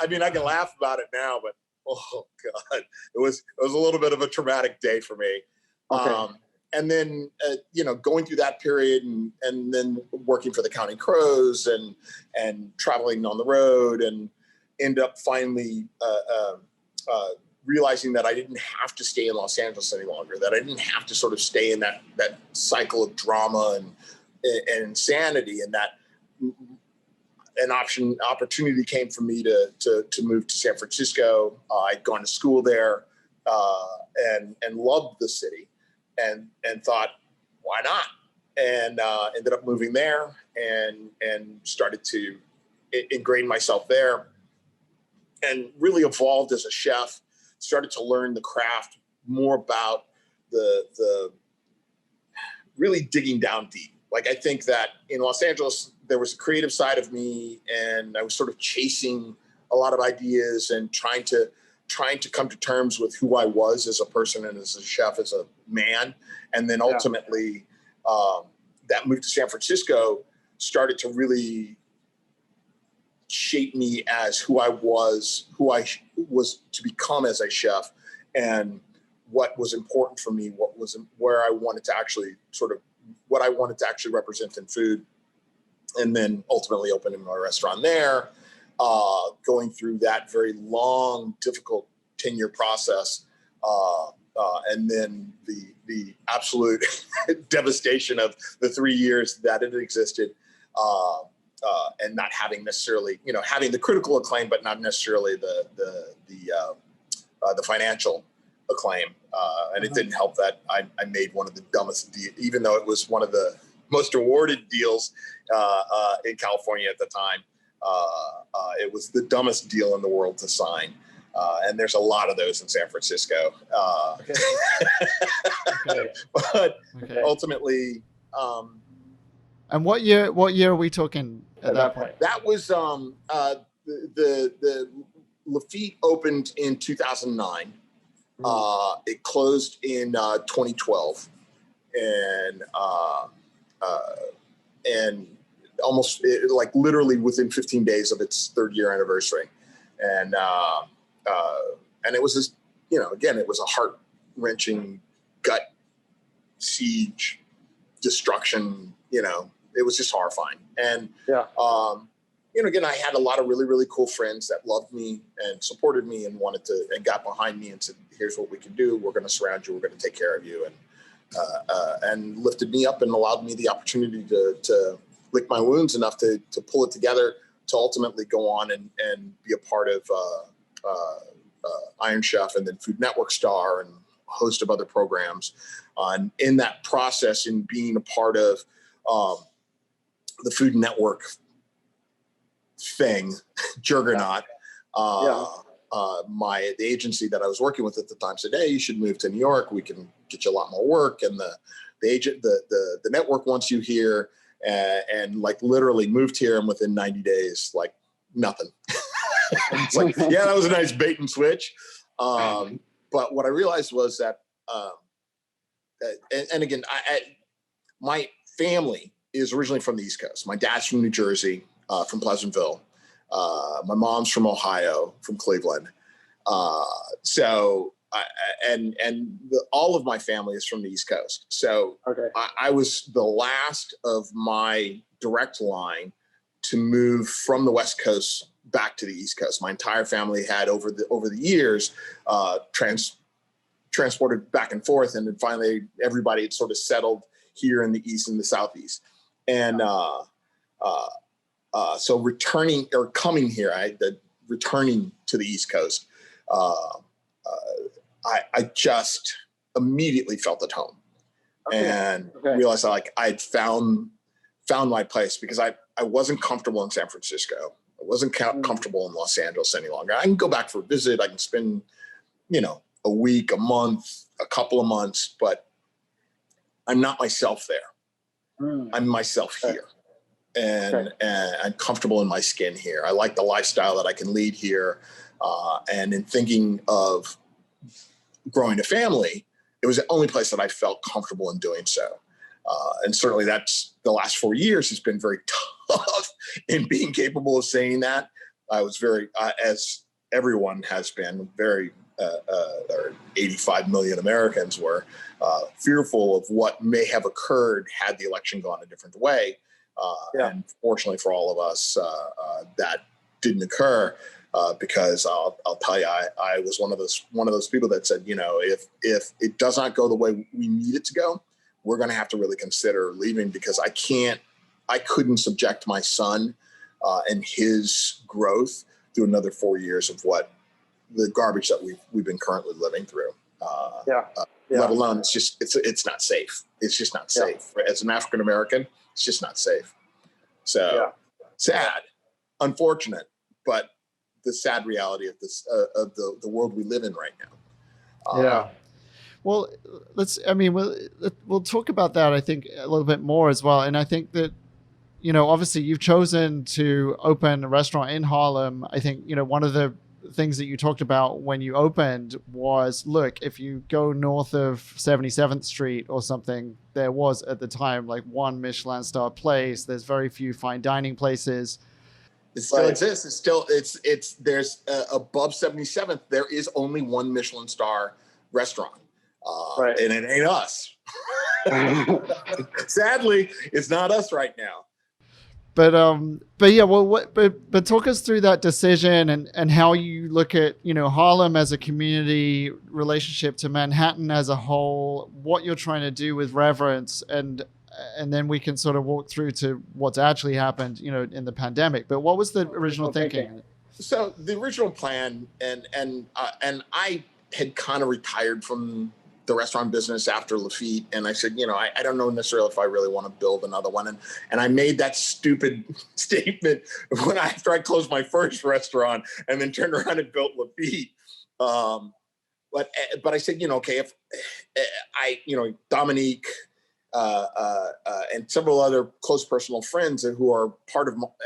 I mean, I can laugh about it now, but oh God, it was a little bit of a traumatic day for me. Okay. And then, going through that period and then working for the Counting Crows and traveling on the road, and end up finally realizing that I didn't have to stay in Los Angeles any longer, that I didn't have to sort of stay in that cycle of drama and insanity, and that an opportunity came for me to move to San Francisco. I'd gone to school there and loved the city. And thought, why not? And ended up moving there and started to ingrain myself there, and really evolved as a chef. Started to learn the craft more about the really digging down deep. Like, I think that in Los Angeles there was a creative side of me, and I was sort of chasing a lot of ideas and trying to come to terms with who I was as a person and as a chef, as a man. And then ultimately, that move to San Francisco started to really shape me as who I was to become as a chef, and what was important for me, where I wanted to actually what I wanted to actually represent in food. And then ultimately opening my restaurant there, going through that very long, difficult 10-year process, and then the absolute devastation of the 3 years that it existed, and not having necessarily, having the critical acclaim, but not necessarily the financial acclaim. And it didn't help that I made one of the dumbest, even though it was one of the most awarded deals in California at the time. It was the dumbest deal in the world to sign. And there's a lot of those in San Francisco. Okay. Okay. But Okay. ultimately, And what year are we talking at that point? that was the Lafitte opened in 2009. It closed in 2012, and almost like literally within 15 days of its 3rd year anniversary, and it was just, again, it was a heart-wrenching, gut siege, destruction. It was just horrifying, and again, I had a lot of really, really cool friends that loved me and supported me and and got behind me and said, "Here's what we can do. We're going to surround you. We're going to take care of you," and lifted me up and allowed me the opportunity to lick my wounds enough to pull it together to ultimately go on and be a part of Iron Chef and then Food Network Star and a host of other programs. And in that process, in being a part of the Food Network thing, juggernaut, the agency that I was working with at the time said, "Hey, you should move to New York. We can get you a lot more work." And the network wants you here, and like literally moved here, and within 90 days, like nothing. It's like, yeah, that was a nice bait and switch. But what I realized was that, and again, my family is originally from the East Coast. My dad's from New Jersey, from Pleasantville. My mom's from Ohio, from Cleveland. All of my family is from the East Coast. So I was the last of my direct line to move from the West Coast back to the East Coast. My entire family had over the years transported back and forth, and then finally everybody had sort of settled here in the East and the Southeast. And so returning or coming here, returning to the East Coast, I just immediately felt at home, and realized I had found my place, because I wasn't comfortable in San Francisco. I wasn't comfortable in Los Angeles any longer. I can go back for a visit. I can spend, a week, a month, a couple of months, but I'm not myself there. I'm myself here. And I'm comfortable in my skin here. I like the lifestyle that I can lead here. And in thinking of growing a family, it was the only place that I felt comfortable in doing so. And certainly that's the last 4 years has been very tough in being capable of saying that. I was very, as everyone has been, very, or 85 million Americans were fearful of what may have occurred had the election gone a different way. And fortunately for all of us, that didn't occur, because I'll tell you, I was one of those people that said, if it does not go the way we need it to go, we're going to have to really consider leaving, because I couldn't subject my son and his growth through another 4 years of what the garbage that we've been currently living through. Let alone it's not safe. It's just not safe. As an African American, it's just not safe. So sad, unfortunate, but the sad reality of this of the world we live in right now. Well, we'll talk about that, I think, a little bit more as well. And I think that, obviously you've chosen to open a restaurant in Harlem. I think, one of the things that you talked about when you opened was, look, if you go north of 77th Street or something, there was at the time like one Michelin star place. There's very few fine dining places. It still exists. It's there's above 77th, there is only one Michelin star restaurant. And it ain't us. Sadly, it's not us right now. But talk us through that decision and how you look at, Harlem as a community relationship to Manhattan as a whole, what you're trying to do with Reverence, and then we can sort of walk through to what's actually happened, in the pandemic. But what was the original thinking? So the original plan, and I had kind of retired from the restaurant business after Lafitte. And I said, I don't know necessarily if I really want to build another one. And I made that stupid statement after I closed my first restaurant and then turned around and built Lafitte. But I said, okay, if Dominique and several other close personal friends who are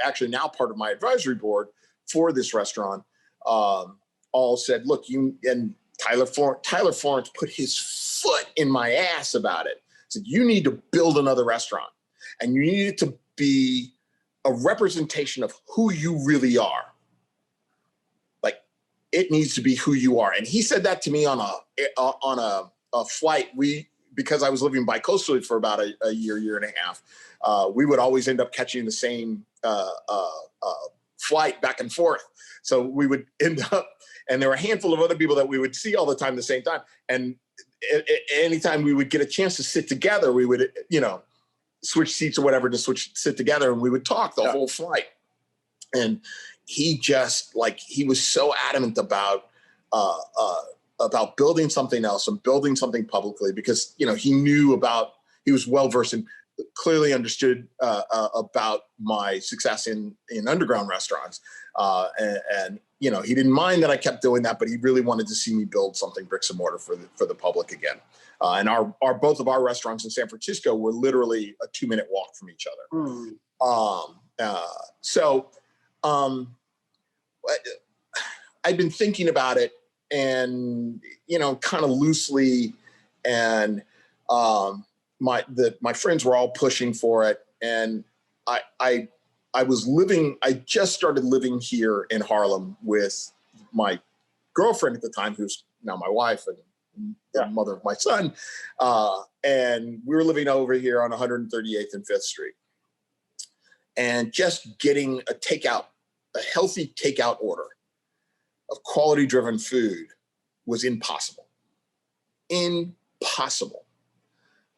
actually now part of my advisory board for this restaurant, all said, look, and Tyler Florence put his foot in my ass about it. Said, you need to build another restaurant, and you need it to be a representation of who you really are. Like, it needs to be who you are. And he said that to me on a flight. Because I was living bi-coastally for about a year and a half, we would always end up catching the same flight back and forth. So we would end up, and there were a handful of other people that we would see all the time, the same time. And anytime we would get a chance to sit together, we would, switch seats or whatever to sit together, and we would talk the whole flight. And he just he was so adamant about building something else and building something publicly, because, he was well-versed and clearly understood about my success in underground restaurants. And he didn't mind that I kept doing that, but he really wanted to see me build something bricks and mortar for the public again. And both of our restaurants in San Francisco were literally a 2-minute walk from each other. I've been thinking about it, and kind of loosely, and my friends were all pushing for it, and I just started living here in Harlem with my girlfriend at the time, who's now my wife and the mother of my son, and we were living over here on 138th and 5th Street, and just getting a healthy takeout order of quality-driven food was impossible. Impossible.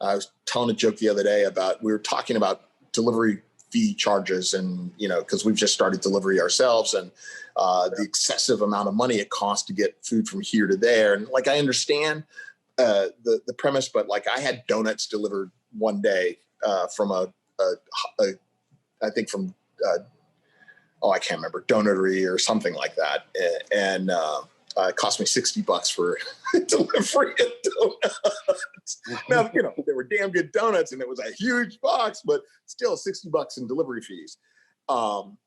I was telling a joke the other day we were talking about delivery fee charges, and, because we've just started delivery ourselves, and the excessive amount of money it costs to get food from here to there. And I understand the premise, but I had donuts delivered one day from I think from I can't remember, Donutery or something like that. And it cost me $60 for delivery of donuts. Now, they were damn good donuts, and it was a huge box, but still $60 in delivery fees. And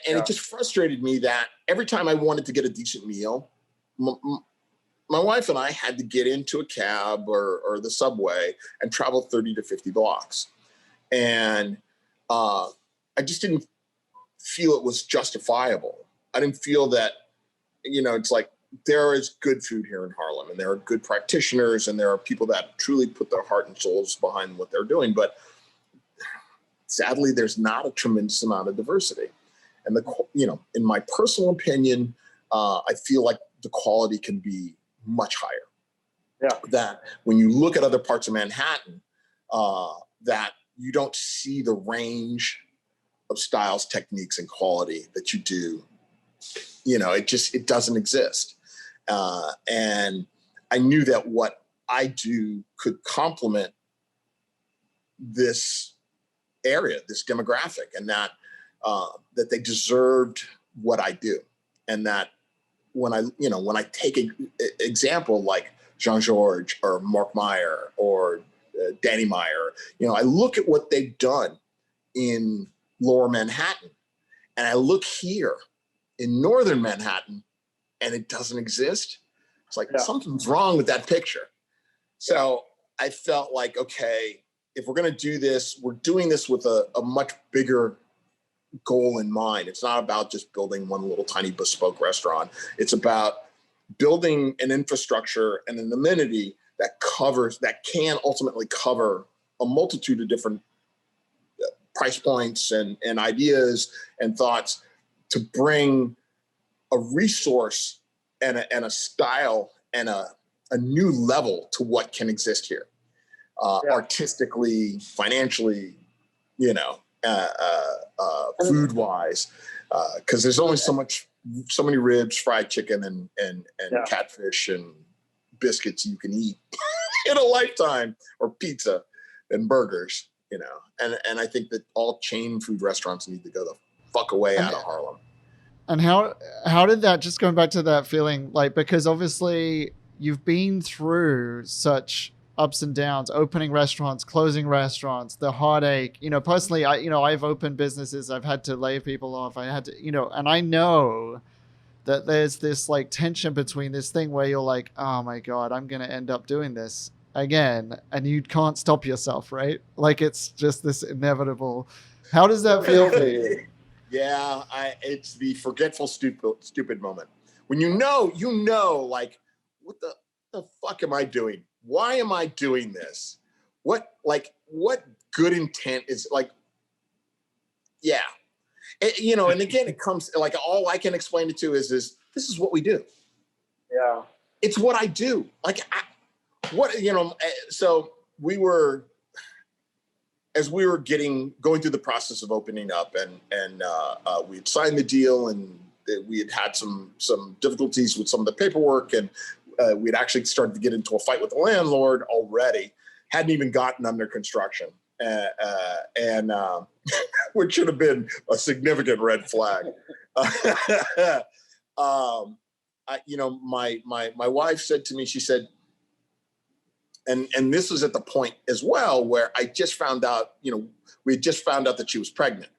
it just frustrated me that every time I wanted to get a decent meal, my wife and I had to get into a cab or the subway and travel 30 to 50 blocks. And I just didn't feel it was justifiable. I didn't feel that, it's there is good food here in Harlem, and there are good practitioners, and there are people that truly put their heart and souls behind what they're doing. But sadly, there's not a tremendous amount of diversity. And in my personal opinion, I feel like the quality can be much higher. Yeah. That when you look at other parts of Manhattan, that you don't see the range of styles, techniques, and quality that you do. It doesn't exist. And I knew that what I do could complement this area, this demographic, and that they deserved what I do. And that when I take an example like Jean-Georges or Mark Meyer or Danny Meyer, I look at what they've done in Lower Manhattan, and I look here in Northern Manhattan, and it doesn't exist. It's something's wrong with that picture. So I felt like, okay, if we're going to do this, we're doing this with a much bigger goal in mind. It's not about just building one little tiny bespoke restaurant. It's about building an infrastructure and an amenity that can ultimately cover a multitude of different price points and ideas and thoughts, to bring a resource and a style and a new level to what can exist here, artistically, financially, food wise, because there's only so many ribs, fried chicken, and catfish and biscuits you can eat. in a lifetime, or pizza and burgers, and I think that all chain food restaurants need to go the fuck away out of Harlem. And how did that, just going back to that feeling, like, because obviously you've been through such ups and downs, opening restaurants, closing restaurants, the heartache, personally, I've opened businesses, I've had to lay people off, I had to, and I know that there's this like tension between this thing where you're like, oh my God, I'm going to end up doing this again. And you can't stop yourself, right? Like, it's just this inevitable. How does that feel for you? Yeah, it's the forgetful, stupid moment. When like, what the fuck am I doing? Why am I doing this? What good intent is, like, yeah. And again, it comes, like, all I can explain it to is this is what we do. Yeah. It's what I do. Like, so as we were going through the process of opening up, and we had signed the deal, and we had some difficulties with some of the paperwork, and we had actually started to get into a fight with the landlord already, hadn't even gotten under construction, and which should have been a significant red flag. My wife said to me, she said, and this was at the point as well where I just found out, we had just found out that she was pregnant.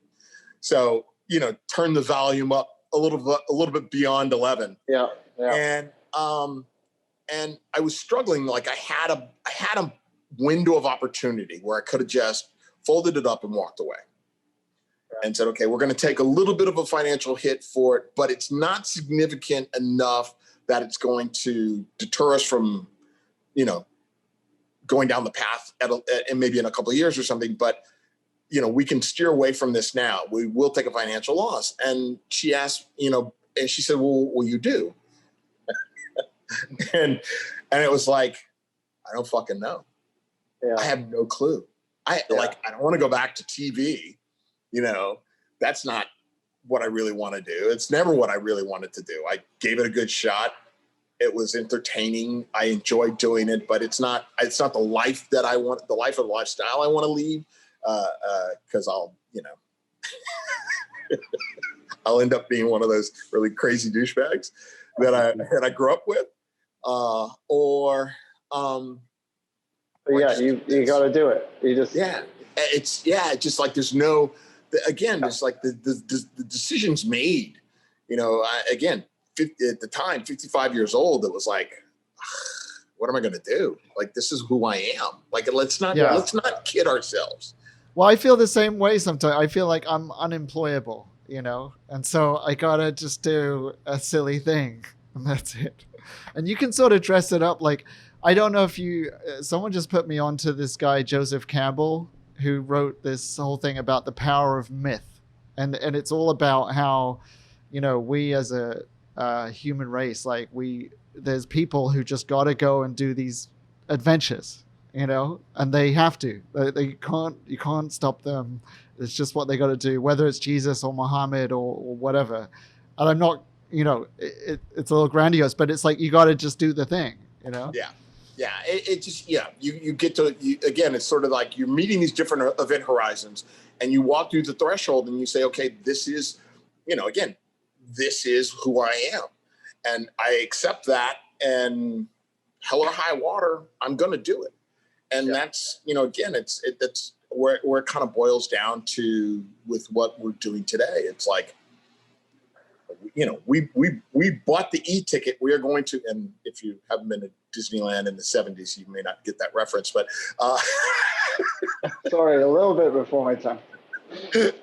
So, turn the volume up a little bit beyond 11. Yeah. And I was struggling. Like, I had a window of opportunity where I could have just folded it up and walked away, and said, okay, we're going to take a little bit of a financial hit for it, but it's not significant enough that it's going to deter us from, going down the path and maybe in a couple of years or something. But, we can steer away from this now. We will take a financial loss. And she asked, and she said, well, will you do? and it was like, I don't fucking know. Yeah. I have no clue. I don't want to go back to TV. That's not what I really want to do. It's never what I really wanted to do. I gave it a good shot. It was entertaining. I enjoyed doing it, but it's not the life that I want, the life of the lifestyle I want to lead. Cause I'll I'll end up being one of those really crazy douchebags that I grew up with. You got to do it. You just, it's just like, there's like the decisions made, at the time, 55 years old, it was like, what am I going to do? Like, this is who I am. Like, let's not kid ourselves. Well, I feel the same way sometimes. I feel like I'm unemployable, and so I gotta just do a silly thing, and that's it. And you can sort of dress it up. Like, I don't know if someone just put me onto this guy, Joseph Campbell, who wrote this whole thing about the power of myth. And it's all about how, we as a human race, like, there's people who just got to go and do these adventures, and they have to. You can't stop them. It's just what they got to do, whether it's Jesus or Muhammad or whatever. And I'm not, it's a little grandiose, but it's like, you got to just do the thing, Yeah. Yeah. You get to, again, it's sort of like you're meeting these different event horizons, and you walk through the threshold and you say, okay, this is, this is who I am. And I accept that, and hell or high water, I'm going to do it. And that's, again, that's where it kind of boils down to with what we're doing today. It's like, we bought the e-ticket. We are going to, and if you haven't been to Disneyland in the 70s, you may not get that reference, but sorry, a little bit before my time. Well,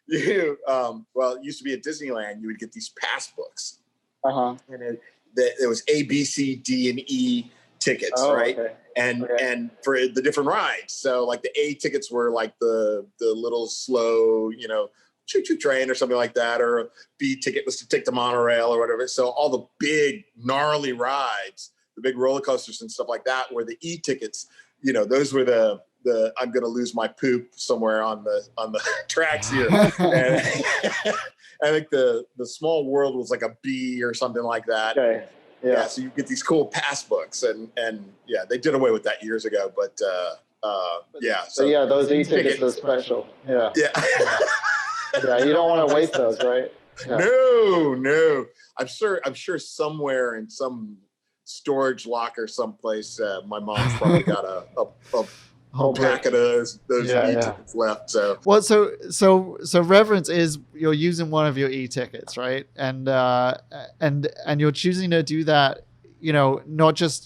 it used to be at Disneyland, you would get these pass books. And there was A, B, C, D, and E tickets, right? Okay. And for the different rides. So like the A tickets were like the little slow, choo-choo train or something like that, or a B ticket was to take the monorail or whatever. So all the big gnarly rides, the big roller coasters and stuff like that, were the E tickets. Those were the I'm going to lose my poop somewhere on the tracks here. And I think the Small World was like a B or something like that. Okay. Yeah. So you get these cool pass books, and yeah, they did away with that years ago. But yeah. So yeah, those e-tickets are special. Yeah. Yeah. Yeah, you don't want to waste those, right? Yeah. No. I'm sure somewhere in some storage locker someplace, my mom's probably got a whole pack of those e-tickets left. So well, so reverence is you're using one of your e-tickets, right? And you're choosing to do that, not just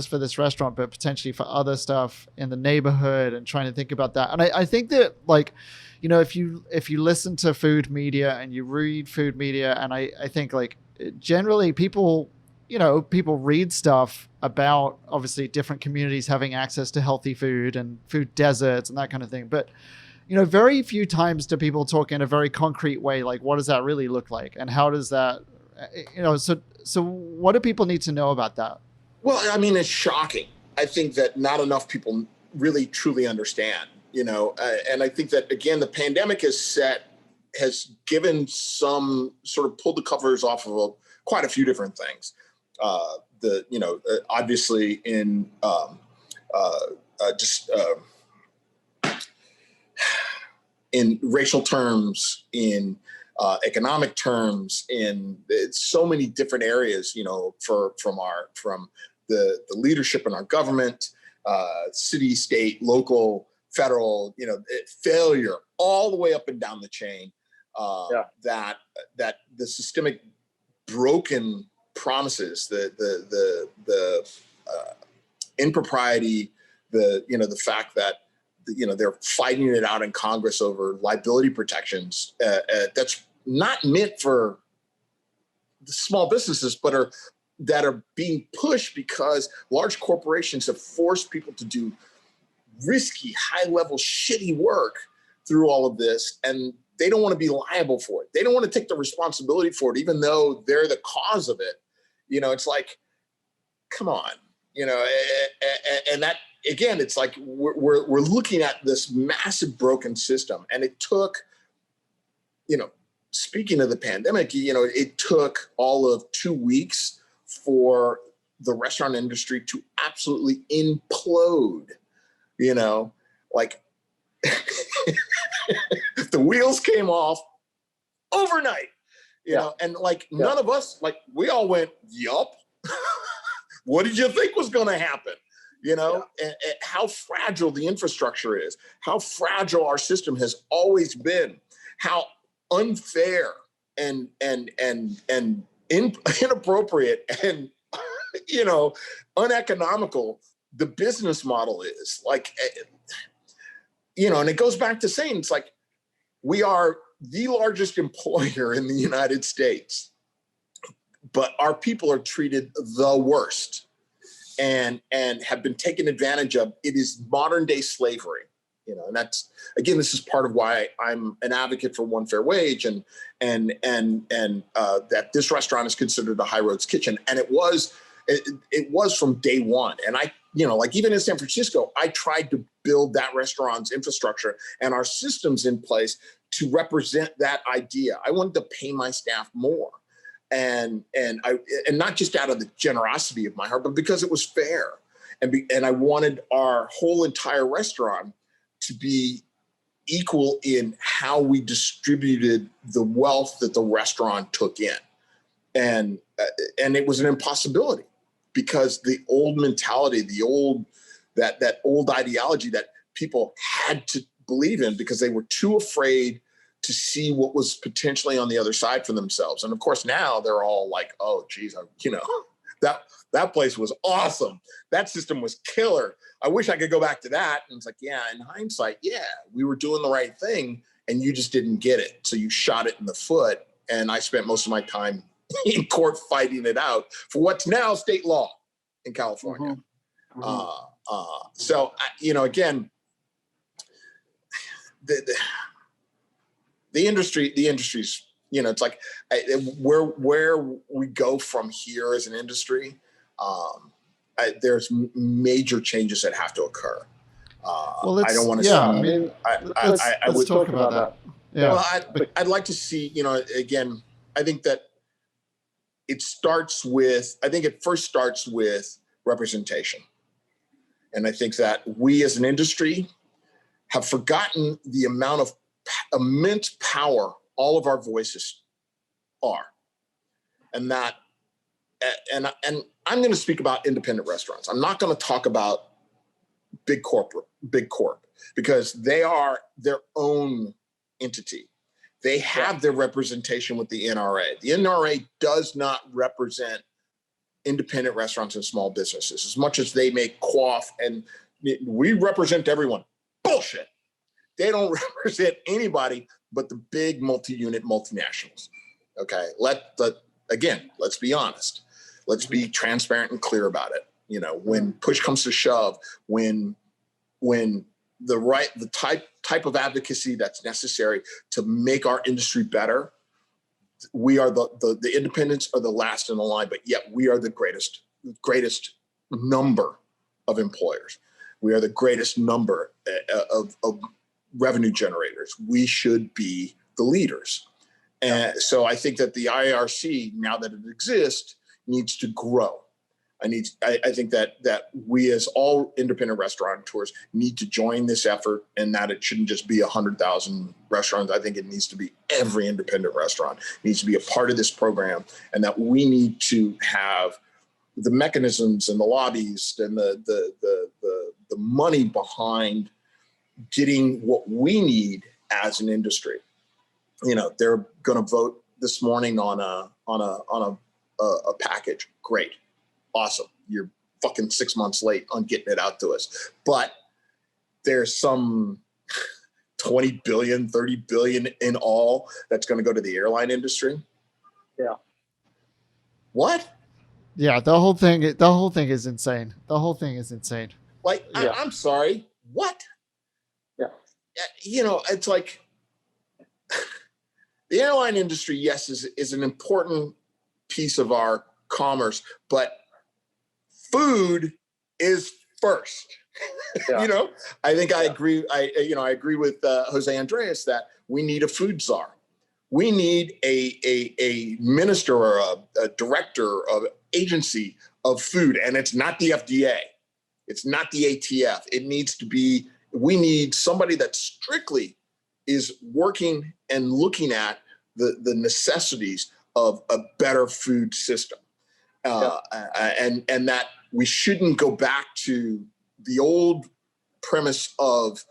for this restaurant, but potentially for other stuff in the neighborhood, and trying to think about that. And I think that, like, if you listen to food media and you read food media, and I think, like, generally people read stuff about, obviously, different communities having access to healthy food and food deserts and that kind of thing. But, very few times do people talk in a very concrete way, like, what does that really look like? And how does that, so what do people need to know about that? Well, I mean, it's shocking. I think that not enough people really truly understand, and I think that, again, the pandemic has given some sort of pulled the covers off of quite a few different things. Obviously in in racial terms, in economic terms, in so many different areas, from the leadership in our government, city, state, local, federal, failure all the way up and down the chain. That the systemic broken promises, the impropriety, the fact that they're fighting it out in Congress over liability protections that's not meant for the small businesses, but that are being pushed because large corporations have forced people to do risky, high-level, shitty work through all of this, and they don't want to be liable for it. They don't want to take the responsibility for it, even though they're the cause of it. It's like, come on, and that, again, it's like we're looking at this massive broken system, and it took, speaking of the pandemic, it took all of 2 weeks for the restaurant industry to absolutely implode. Like the wheels came off overnight, and like none of us, like, we all went, yup. What did you think was going to happen? And how fragile the infrastructure is, how fragile our system has always been, how unfair and inappropriate and uneconomical the business model is. Like, and it goes back to saying, it's like, we are the largest employer in the United States, but our people are treated the worst and have been taken advantage of. It is modern day slavery, and that's, again, this is part of why I'm an advocate for one fair wage and that this restaurant is considered a high roads kitchen. And it was from day one. And I, like, even in San Francisco, I tried to build that restaurant's infrastructure and our systems in place to represent that idea. I wanted to pay my staff more. And not just out of the generosity of my heart, but because it was fair. And I wanted our whole entire restaurant to be equal in how we distributed the wealth that the restaurant took in. And it was an impossibility, because the old mentality, that old ideology that people had to believe in because they were too afraid to see what was potentially on the other side for themselves. And of course, now they're all like, oh, geez, that place was awesome. That system was killer. I wish I could go back to that. And it's like, yeah, in hindsight, yeah, we were doing the right thing and you just didn't get it. So you shot it in the foot. And I spent most of my time in court fighting it out for what's now state law in California. Mm-hmm. So, again, the industry's, it's like where we go from here as an industry. There's major changes that have to occur. Well, I don't want to. Yeah, I mean, I would talk about that. Yeah. Well, I'd like to see. Again, I think that it starts with, I think it first starts with representation. And I think that we as an industry have forgotten the amount of immense power all of our voices are. And that, and I'm going to speak about independent restaurants. I'm not going to talk about big corp, because they are their own entity. They have their representation with the NRA. The NRA does not represent independent restaurants and small businesses as much as they may quaff and we represent everyone. Bullshit. They don't represent anybody but the big multi-unit multinationals. Okay. Again, let's be honest. Let's be transparent and clear about it. You know, when push comes to shove, when the type of advocacy that's necessary to make our industry better, we are the independents are the last in the line, but yet we are the greatest number of employers. We are the greatest number of revenue generators. We should be the leaders. And so I think that the IARC, now that it exists, needs to grow. I think that we as all independent restaurateurs need to join this effort, and that it shouldn't just be 100,000 restaurants. I think it needs to be every independent restaurant needs to be a part of this program, and that we need to have the mechanisms and the lobbies and the money behind getting what we need as an industry. You know, they're going to vote this morning on a package. Great. Awesome. You're fucking 6 months late on getting it out to us. But there's some 20 billion, 30 billion in all that's going to go to the airline industry. Yeah. What? Yeah, the whole thing is insane. The whole thing is insane. Like, Yeah. I'm sorry. What? Yeah. You know, it's like the airline industry, yes, is an important piece of our commerce, but food is first. Yeah. You know, I think I agree. I agree with Jose Andres that we need a food czar. We need a minister or a director of agency of food, and it's not the FDA. It's not the ATF. It needs to be. We need somebody that strictly is working and looking at the necessities of a better food system. And that we shouldn't go back to the old premise of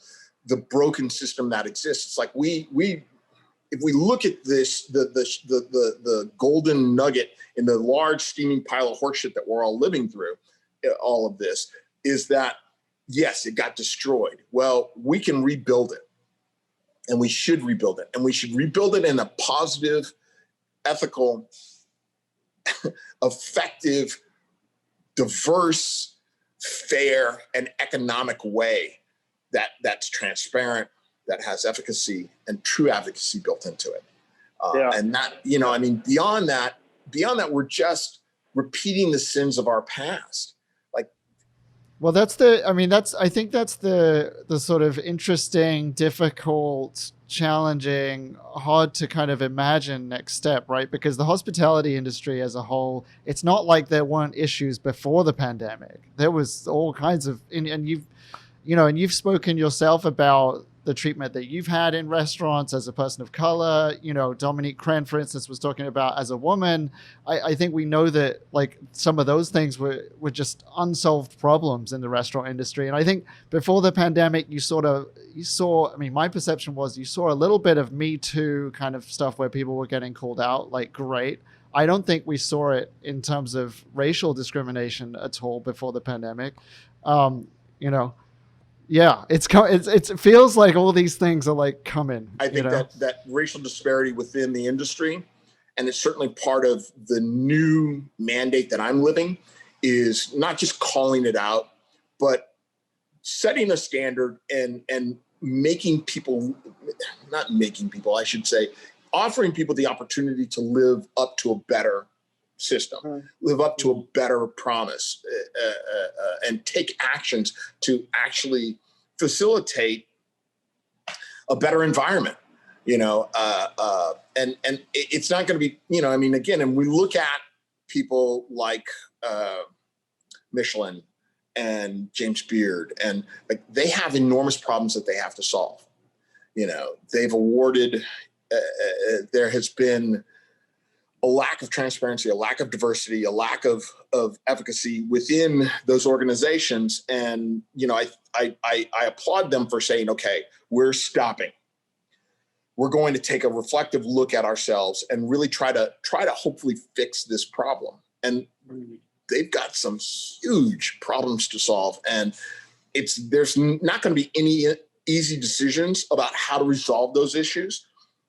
the broken system that exists. It's like if we look at this, the golden nugget in the large steaming pile of horseshit that we're all living through, all of this is that, yes, it got destroyed. Well, we can rebuild it, and we should rebuild it, and we should rebuild it in a positive, ethical, effective, diverse, fair, and economic way that's transparent, that has efficacy and true advocacy built into it. And that, you know, I mean, beyond that, we're just repeating the sins of our past. Well, I think that's the sort of interesting, difficult, challenging, hard to kind of imagine next step, right? Because the hospitality industry as a whole, it's not like there weren't issues before the pandemic. There was all kinds of, and you've spoken yourself about the treatment that you've had in restaurants as a person of color. You know, Dominique Crenn, for instance, was talking about as a woman. I think we know that like some of those things were just unsolved problems in the restaurant industry. And I think before the pandemic, you saw, I mean, my perception was you saw a little bit of Me Too kind of stuff where people were getting called out, like, great. I don't think we saw it in terms of racial discrimination at all before the pandemic. Yeah, it feels like all these things are like coming. I think that racial disparity within the industry, and it's certainly part of the new mandate that I'm living, is not just calling it out, but setting a standard and offering people the opportunity to live up to a better system, live up to a better promise, and take actions to actually facilitate a better environment, you know, and it's not going to be, you know, I mean, again, and we look at people like Michelin and James Beard, and like they have enormous problems that they have to solve. You know, they've awarded, there has been a lack of transparency, a lack of diversity, a lack of efficacy within those organizations. And, you know, I applaud them for saying, okay, we're stopping. We're going to take a reflective look at ourselves and really try to hopefully fix this problem. And they've got some huge problems to solve. And there's not going to be any easy decisions about how to resolve those issues.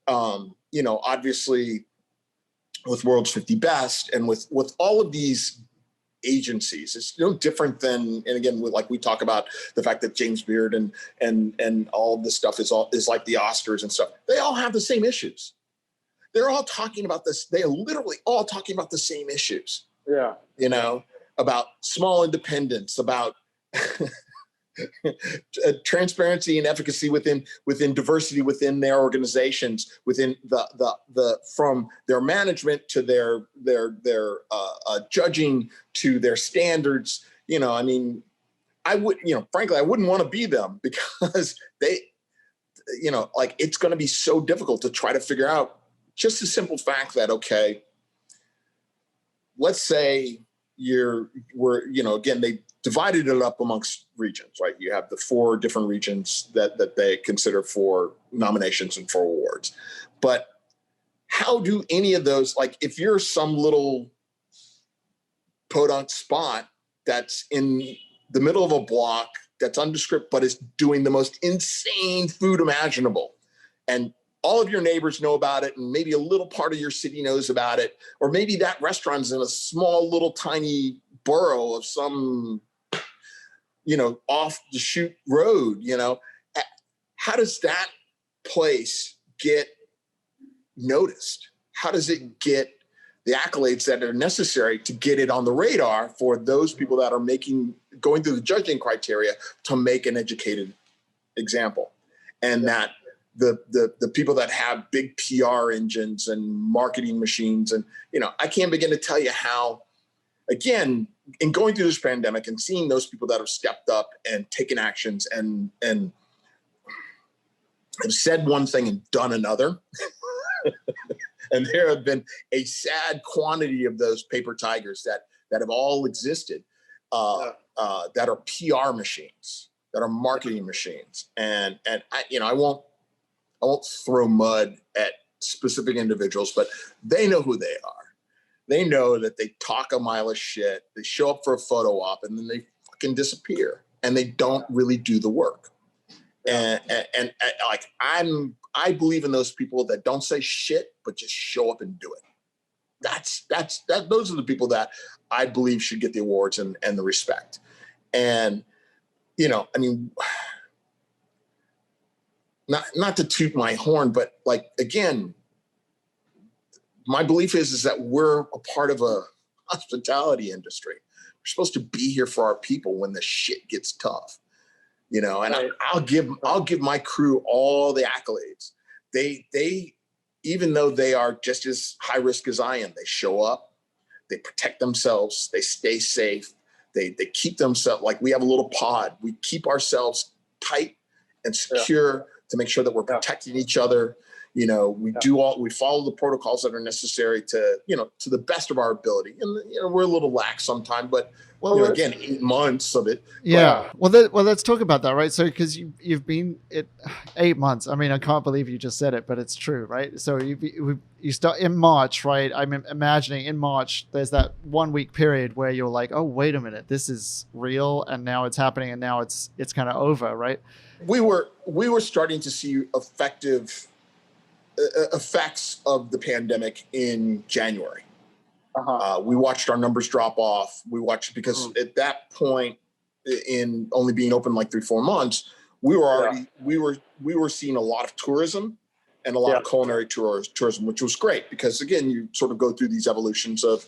You know, obviously with World's 50 Best and with all of these agencies, it's no different than, and again, like we talk about the fact that James Beard and all of this stuff is like the Oscars and stuff. They all have the same issues. They're all talking about this. They are literally all talking about the same issues. Yeah. You know, about small independence, about transparency and efficacy within diversity within their organizations, within the from their management to their judging to their standards. You know, I mean, frankly, I wouldn't want to be them because they, you know, like it's going to be so difficult to try to figure out just the simple fact that, okay, let's say again, they divided it up amongst regions, right? You have the 4 different regions that they consider for nominations and for awards. But how do any of those, like if you're some little podunk spot that's in the middle of a block that's undescript, but is doing the most insane food imaginable, and all of your neighbors know about it, and maybe a little part of your city knows about it, or maybe that restaurant's in a small little tiny borough of some, you know, off the shoot road, you know, how does that place get noticed? How does it get the accolades that are necessary to get it on the radar for those people that are going through the judging criteria to make an educated example? And that the people that have big PR engines and marketing machines, and, you know, I can't begin to tell you how, again, in going through this pandemic and seeing those people that have stepped up and taken actions and have said one thing and done another. And there have been a sad quantity of those paper tigers that have all existed, that are PR machines, that are marketing machines. And I won't throw mud at specific individuals, but they know who they are. They know that they talk a mile of shit, they show up for a photo op, and then they fucking disappear, and they don't really do the work. And like I believe in those people that don't say shit but just show up and do it. Those are the people that I believe should get the awards and the respect. And, you know, I mean, not to toot my horn, but like, again, my belief is that we're a part of a hospitality industry. We're supposed to be here for our people when the shit gets tough, you know. And right. I'll give my crew all the accolades. They even though they are just as high risk as I am, they show up, they protect themselves, they stay safe, they keep themselves, like we have a little pod. We keep ourselves tight and secure to make sure that we're protecting each other. You know, we follow the protocols that are necessary to, you know, to the best of our ability. And, you know, we're a little lax sometimes, but well, you know, again, 8 months of it. Yeah. But, well, let's talk about that, right? So, because you've been 8 months. I mean, I can't believe you just said it, but it's true, right? So you start in March, right? I'm imagining in March, there's that 1 week period where you're like, oh, wait a minute, this is real. And now it's happening. And now it's kind of over, right? We were starting to see effects of the pandemic in January. We watched our numbers drop off. We watched because at that point, in only being open like 3-4 months, we were already we were seeing a lot of tourism and a lot of culinary tourism, which was great because again, you sort of go through these evolutions of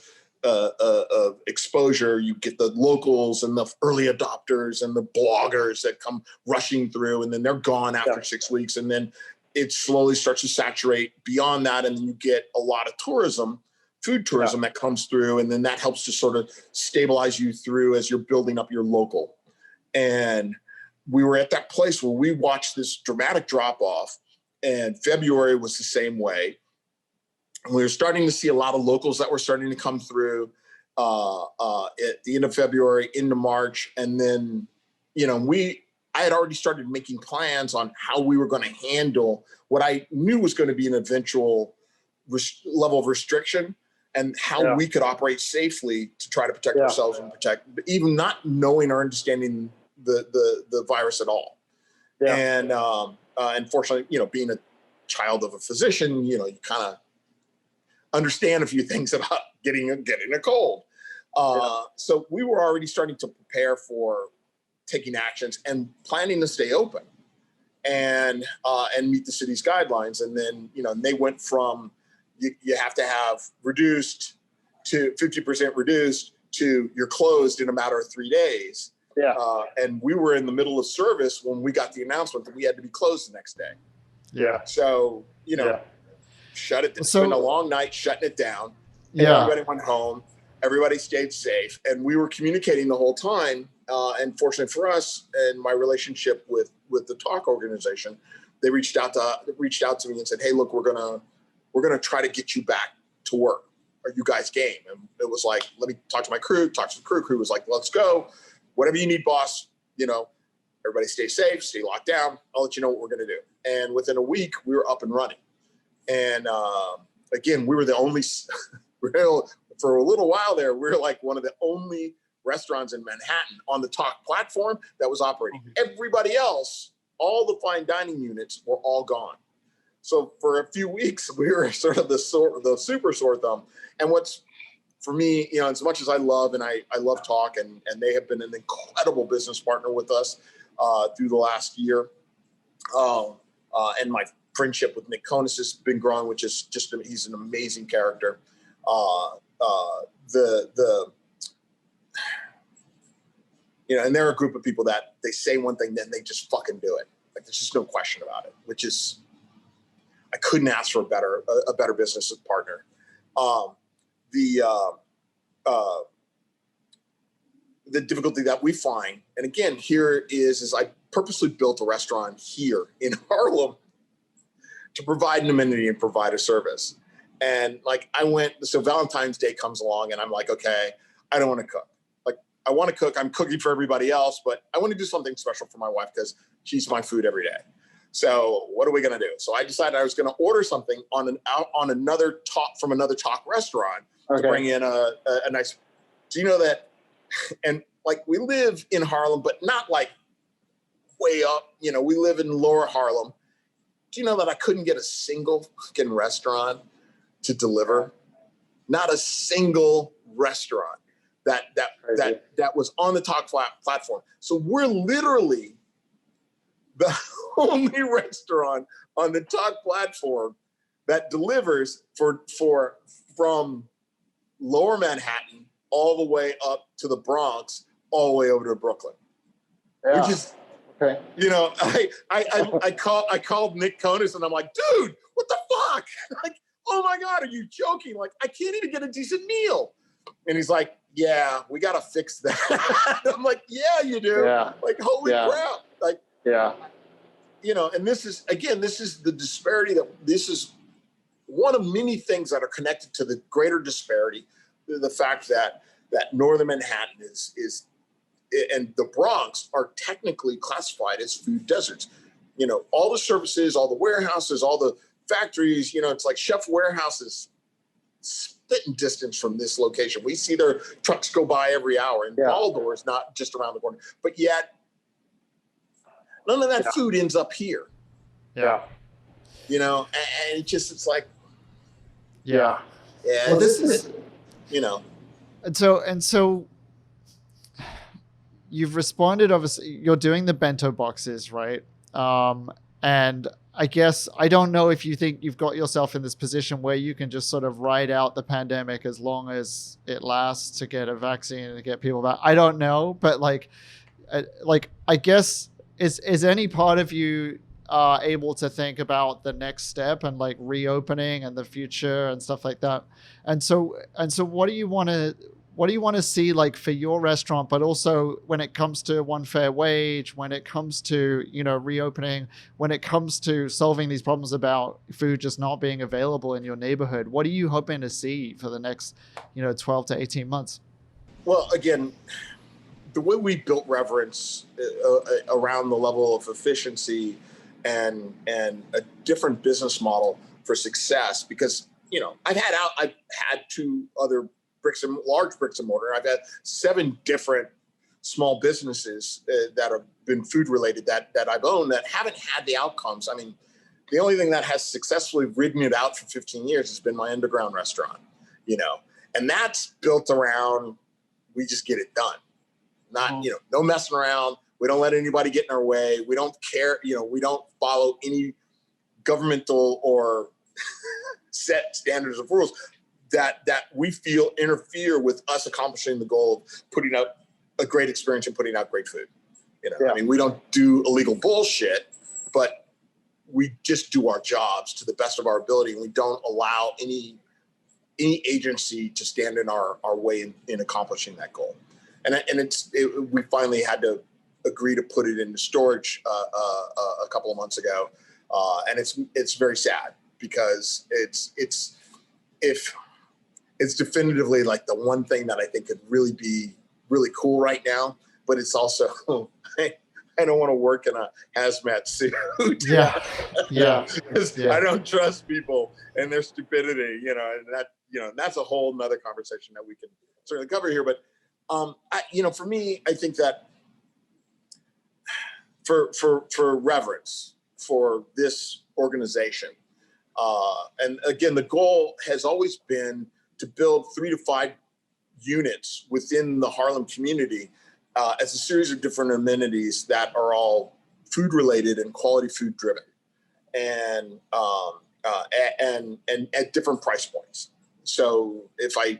exposure. You get the locals and the early adopters and the bloggers that come rushing through, and then they're gone after 6 weeks, and then it slowly starts to saturate beyond that, and then you get a lot of tourism food tourism that comes through, and then that helps to sort of stabilize you through as you're building up your local. And we were at that place where we watched this dramatic drop off, and February was the same way. And we were starting to see a lot of locals that were starting to come through at the end of February into March. And then, I had already started making plans on how we were going to handle what I knew was going to be an eventual level of restriction, and how we could operate safely to try to protect ourselves and protect, even not knowing or understanding the virus at all. Yeah. And unfortunately, being a child of a physician, you kind of understand a few things about getting a cold. So we were already starting to prepare for taking actions and planning to stay open and meet the city's guidelines. And then, they went from you have to have reduced to 50% reduced to you're closed in a matter of 3 days. Yeah. And we were in the middle of service when we got the announcement that we had to be closed the next day. Yeah. So, shut it down. So, spent a long night shutting it down. Yeah. Everybody went home. Everybody stayed safe. And we were communicating the whole time. And fortunately for us and my relationship with the Talk organization, they reached out to me and said, "Hey, look, we're gonna try to get you back to work. Are you guys game?" And it was like, let me talk to my crew, talk to the crew. Crew was like, "Let's go. Whatever you need, boss. Everybody stay safe, stay locked down. I'll let you know what we're going to do." And within a week, we were up and running. And again, we were the only, for a little while there, we were like one of the only restaurants in Manhattan on the Talk platform that was operating. Everybody else, all the fine dining units were all gone. So for a few weeks, we were sort of the super sore thumb. And what's, for me, as much as I love Talk, and they have been an incredible business partner with us through the last year. And my friendship with Nick Konis has been growing, which is he's an amazing character. And they're a group of people that they say one thing, then they just fucking do it. Like, there's just no question about it, which is, I couldn't ask for a better business partner. The difficulty that we find, and again, here is I purposely built a restaurant here in Harlem to provide an amenity and provide a service. And so Valentine's Day comes along and I'm like, okay, I don't want to cook. I want to cook. I'm cooking for everybody else, but I want to do something special for my wife because she eats my food every day. So what are we going to do? So I decided I was going to order something on another Talk restaurant to bring in a nice. Do you know that? And we live in Harlem, but not way up. We live in lower Harlem. Do you know that I couldn't get a single fucking restaurant to deliver? Not a single restaurant that was on the Talk platform. So we're literally the only restaurant on the Talk platform that delivers from lower Manhattan all the way up to the Bronx, all the way over to Brooklyn. Yeah. Which is, okay. I called Nick Konis and I'm like, dude, what the fuck? Oh my God, are you joking? I can't even get a decent meal. And he's like, yeah, we got to fix that. I'm like, yeah, you do. Yeah. Holy crap. yeah. And this is the disparity this is one of many things that are connected to the greater disparity. The fact that Northern Manhattan is and the Bronx are technically classified as food deserts. All the services, all the warehouses, all the factories, it's like Chef Warehouses spitting distance from this location. We see their trucks go by every hour, and Baldor is not just around the corner. But yet, none of that food ends up here. Yeah. And it's like, yeah. Yeah. Well, this is, And so you've responded, obviously, you're doing the bento boxes, right? And I guess, I don't know if you think you've got yourself in this position where you can just sort of ride out the pandemic as long as it lasts to get a vaccine and to get people back. I don't know, but I guess, is any part of you able to think about the next step and like reopening and the future and stuff like that. And so what do you want to see like for your restaurant, but also when it comes to one fair wage, when it comes to, you know, reopening, when it comes to solving these problems about food just not being available in your neighborhood, what are you hoping to see for the next, you know, 12 to 18 months? Well, again, the way we built Reverence around the level of efficiency and a different business model for success, because, you know, I've had two other large bricks and mortar. I've had 7 different small businesses that have been food related that I've owned that haven't had the outcomes. I mean, the only thing that has successfully ridden it out for 15 years has been my underground restaurant, you know, and that's built around, we just get it done. Not, you know, no messing around. We don't let anybody get in our way. We don't care. You know, we don't follow any governmental or set standards of rules that we feel interfere with us accomplishing the goal of putting out a great experience and putting out great food. You know, I mean, we don't do illegal bullshit, but we just do our jobs to the best of our ability, and we don't allow any agency to stand in our way in accomplishing that goal. And we finally had to agree to put it into storage a couple of months ago, and it's very sad because it's definitively like the one thing that I think could really be really cool right now, but it's also I don't want to work in a hazmat suit. Yeah. I don't trust people and their stupidity, you know, and that, you know, that's a whole nother conversation that we can certainly cover here. But you know, for me, I think that for Reverence, for this organization, and again, the goal has always been to build 3 to 5 units within the Harlem community as a series of different amenities that are all food related and quality food driven, and at different price points. So if I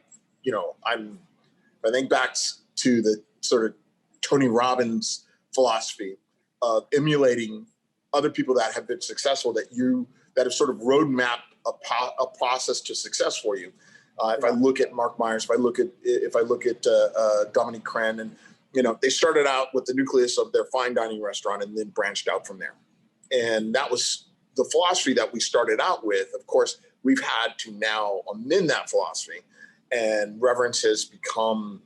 think back to the sort of Tony Robbins philosophy of emulating other people that have been successful, that have sort of roadmap a process to success for you. If I look at Mark Myers, if I look at Dominique Crenn, and you know, they started out with the nucleus of their fine dining restaurant and then branched out from there. And that was the philosophy that we started out with. Of course, we've had to now amend that philosophy, and Reverence has become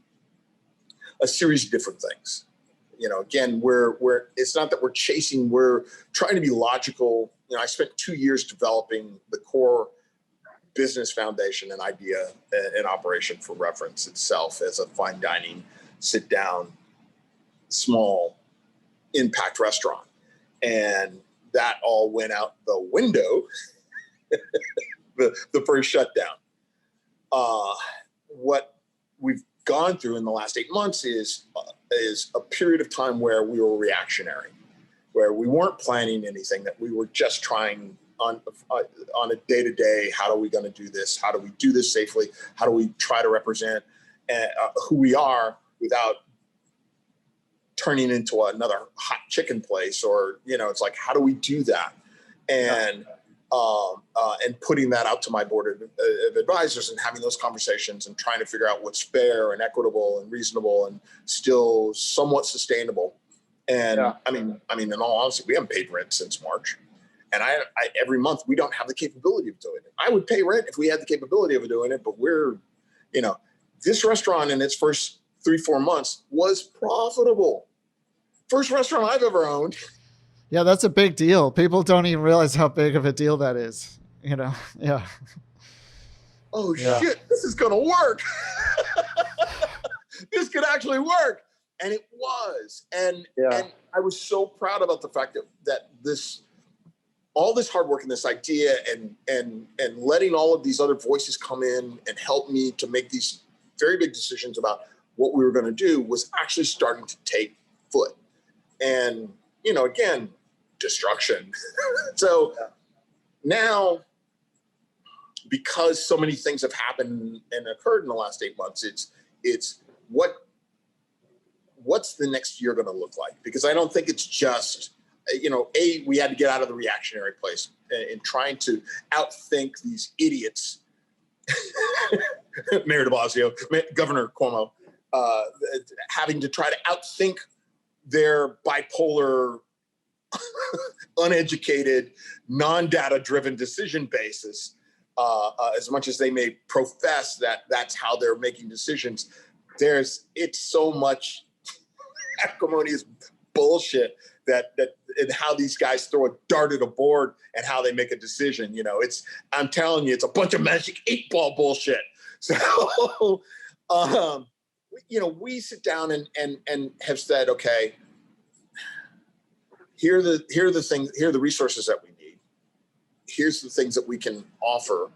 a series of different things. You know, again, it's not that we're trying to be logical. You know, I spent 2 years developing the core business foundation and idea and operation for Reverence itself as a fine dining, sit down, small impact restaurant. And that all went out the window the first shutdown. What we've gone through in the last 8 months is a period of time where we were reactionary, where we weren't planning anything, that we were just trying on a day-to-day, how are we going to do this? How do we do this safely? How do we try to represent who we are without turning into another hot chicken place? Or, you know, it's like, how do we do that? And putting that out to my board of advisors and having those conversations and trying to figure out what's fair and equitable and reasonable and still somewhat sustainable. And I mean, in all honesty, we haven't paid rent since March. And I every month, we don't have the capability of doing it. I would pay rent if we had the capability of doing it, but this restaurant in its first 3-4 months was profitable. First restaurant I've ever owned. Yeah, that's a big deal. People don't even realize how big of a deal that is, you know? Yeah. Oh, shit, this is going to work. This could actually work. And it was. And I was so proud about the fact that all this hard work and this idea and letting all of these other voices come in and help me to make these very big decisions about what we were going to do was actually starting to take foot. And, you know, again, destruction. So now, because so many things have happened and occurred in the last 8 months, it's what's the next year going to look like? Because I don't think it's just we had to get out of the reactionary place in trying to outthink these idiots, Mayor de Blasio, Governor Cuomo, having to try to outthink their bipolar, uneducated, non-data driven decision basis, as much as they may profess that that's how they're making decisions. It's so much acrimonious bullshit that and how these guys throw a dart at a board and how they make a decision. I'm telling you, it's a bunch of magic 8-ball bullshit. So, we sit down and have said, okay, here are the things, here are the resources that we need. Here's the things that we can offer.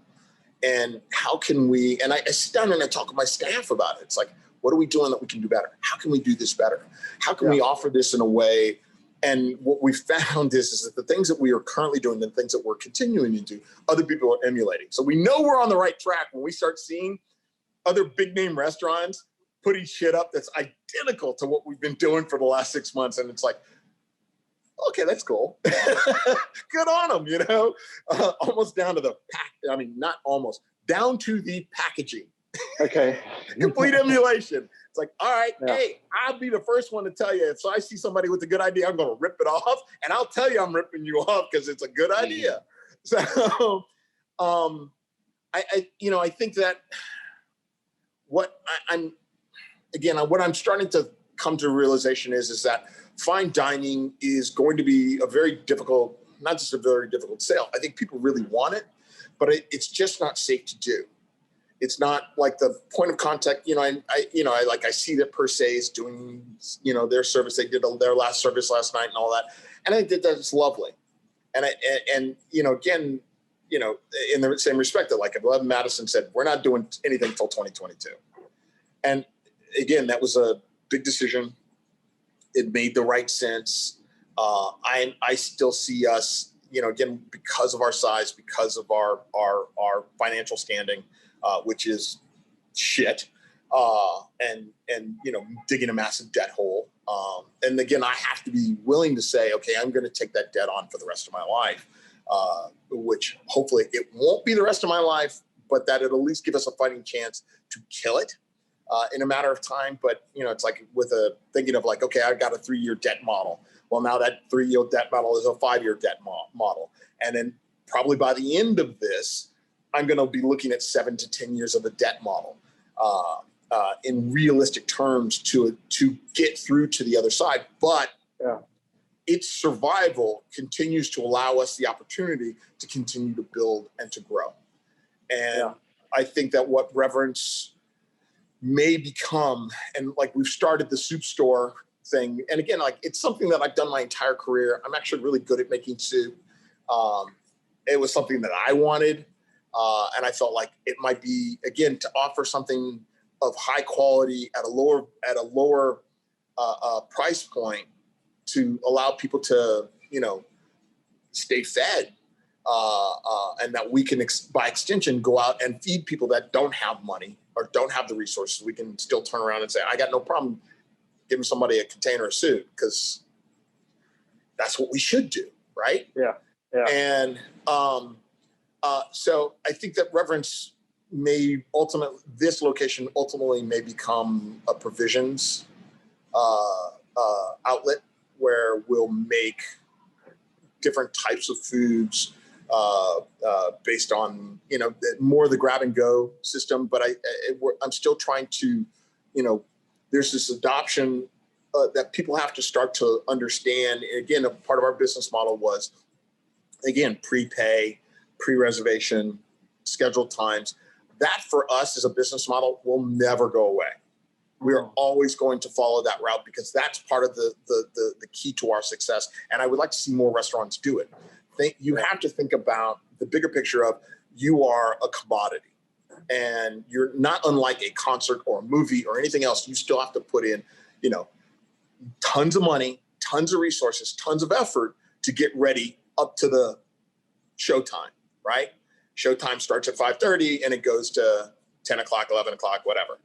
And how can we, and I sit down and I talk with my staff about it. It's like, what are we doing that we can do better? How can we do this better? How can we offer this in a way? And what we found is that the things that we are currently doing, the things that we're continuing to do, other people are emulating. So we know we're on the right track when we start seeing other big name restaurants putting shit up that's identical to what we've been doing for the last 6 months. And it's like, okay, that's cool. Good on them, almost down to the not almost, down to the packaging. Okay. Complete emulation. It's like, all right, hey, I'll be the first one to tell you. If I see somebody with a good idea, I'm going to rip it off, and I'll tell you I'm ripping you off because it's a good idea. So, I think that what I'm starting to come to a realization is that fine dining is going to be a very difficult, not just a very difficult sale. I think people really want it, but it's just not safe to do. It's not like the point of contact. I see that Per Se is doing, their service. They did their last service last night and all that, and I think that's lovely. And again, in the same respect that, like Eleven Madison said, we're not doing anything till 2022. And again, that was a big decision. It made the right sense. I still see us, again, because of our size, because of our financial standing, which is shit, and digging a massive debt hole. And again, I have to be willing to say, okay, I'm going to take that debt on for the rest of my life, which hopefully it won't be the rest of my life, but that it'll at least give us a fighting chance to kill it in a matter of time. But, it's like with thinking of like, okay, I've got a 3-year debt model. Well, now that 3-year debt model is a 5-year debt model. And then probably by the end of this, I'm going to be looking at 7 to 10 years of a debt model in realistic terms to get through to the other side. But its survival continues to allow us the opportunity to continue to build and to grow. And I think that what Reverence may become, and like we've started the soup store thing, and again, like it's something that I've done my entire career. I'm actually really good at making soup. It was something that I wanted. And I felt like it might be, again, to offer something of high quality at a lower price point to allow people to, stay fed, and that we can, by extension, go out and feed people that don't have money or don't have the resources. We can still turn around and say, I got no problem giving somebody a container of soup, because that's what we should do, right? Yeah. And so I think that Reverence this location ultimately may become a provisions outlet where we'll make different types of foods based on, more of the grab and go system. But I'm still trying to, there's this adoption that people have to start to understand. And again, a part of our business model was, again, prepay, pre-reservation, scheduled times. That for us as a business model will never go away. We are always going to follow that route because that's part of the key to our success. And I would like to see more restaurants do it. You have to think about the bigger picture of you are a commodity, and you're not unlike a concert or a movie or anything else. You still have to put in, tons of money, tons of resources, tons of effort to get ready up to the showtime, right? Showtime starts at 5:30 and it goes to 10 o'clock, 11 o'clock, whatever.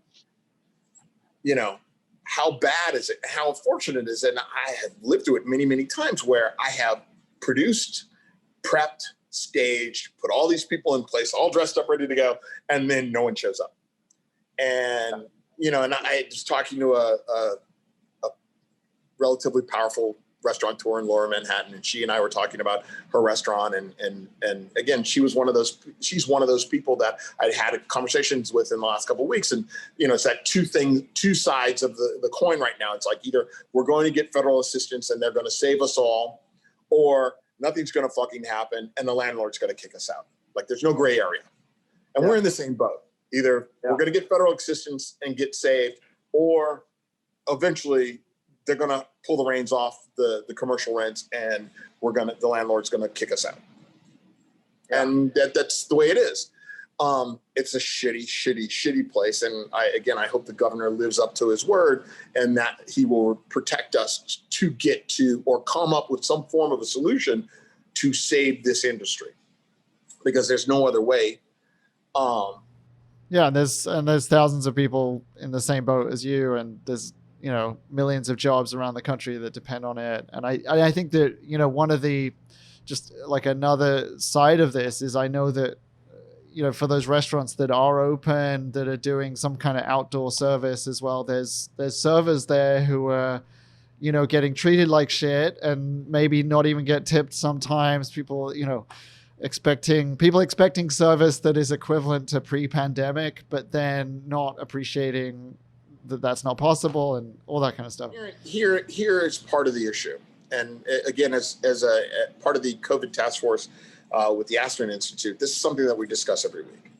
how bad is it? How unfortunate is it? And I have lived through it many, many times where I have produced, prepped, staged, put all these people in place, all dressed up, ready to go, and then no one shows up. And, you know, and I was talking to a relatively powerful restaurateur in Lower Manhattan, and she and I were talking about her restaurant, and again, she's one of those people that I had conversations with in the last couple of weeks. And, you know, it's that two sides of the coin right now. It's like either we're going to get federal assistance and they're going to save us all, or nothing's going to fucking happen and the landlord's going to kick us out. Like, there's no gray area. And we're in the same boat. Either we're going to get federal assistance and get saved, or eventually they're going to pull the reins off the commercial rents, and the landlord's going to kick us out. And that's the way it is. It's a shitty place. And I hope the governor lives up to his word, and that he will protect us to get to, or come up with some form of a solution to save this industry, because there's no other way. Yeah, and there's thousands of people in the same boat as you, and there's, you know, millions of jobs around the country that depend on it. And I think that, you know, one of the, just like another side of this is, I know that, you know, for those restaurants that are open, that are doing some kind of outdoor service as well, there's servers there who are, you know, getting treated like shit and maybe not even get tipped sometimes. People, you know, expecting service that is equivalent to pre-pandemic, but then not appreciating that that's not possible, and all that kind of stuff. Here is part of the issue. And again, as a part of the COVID task force with the Aspen Institute, this is something that we discuss every week.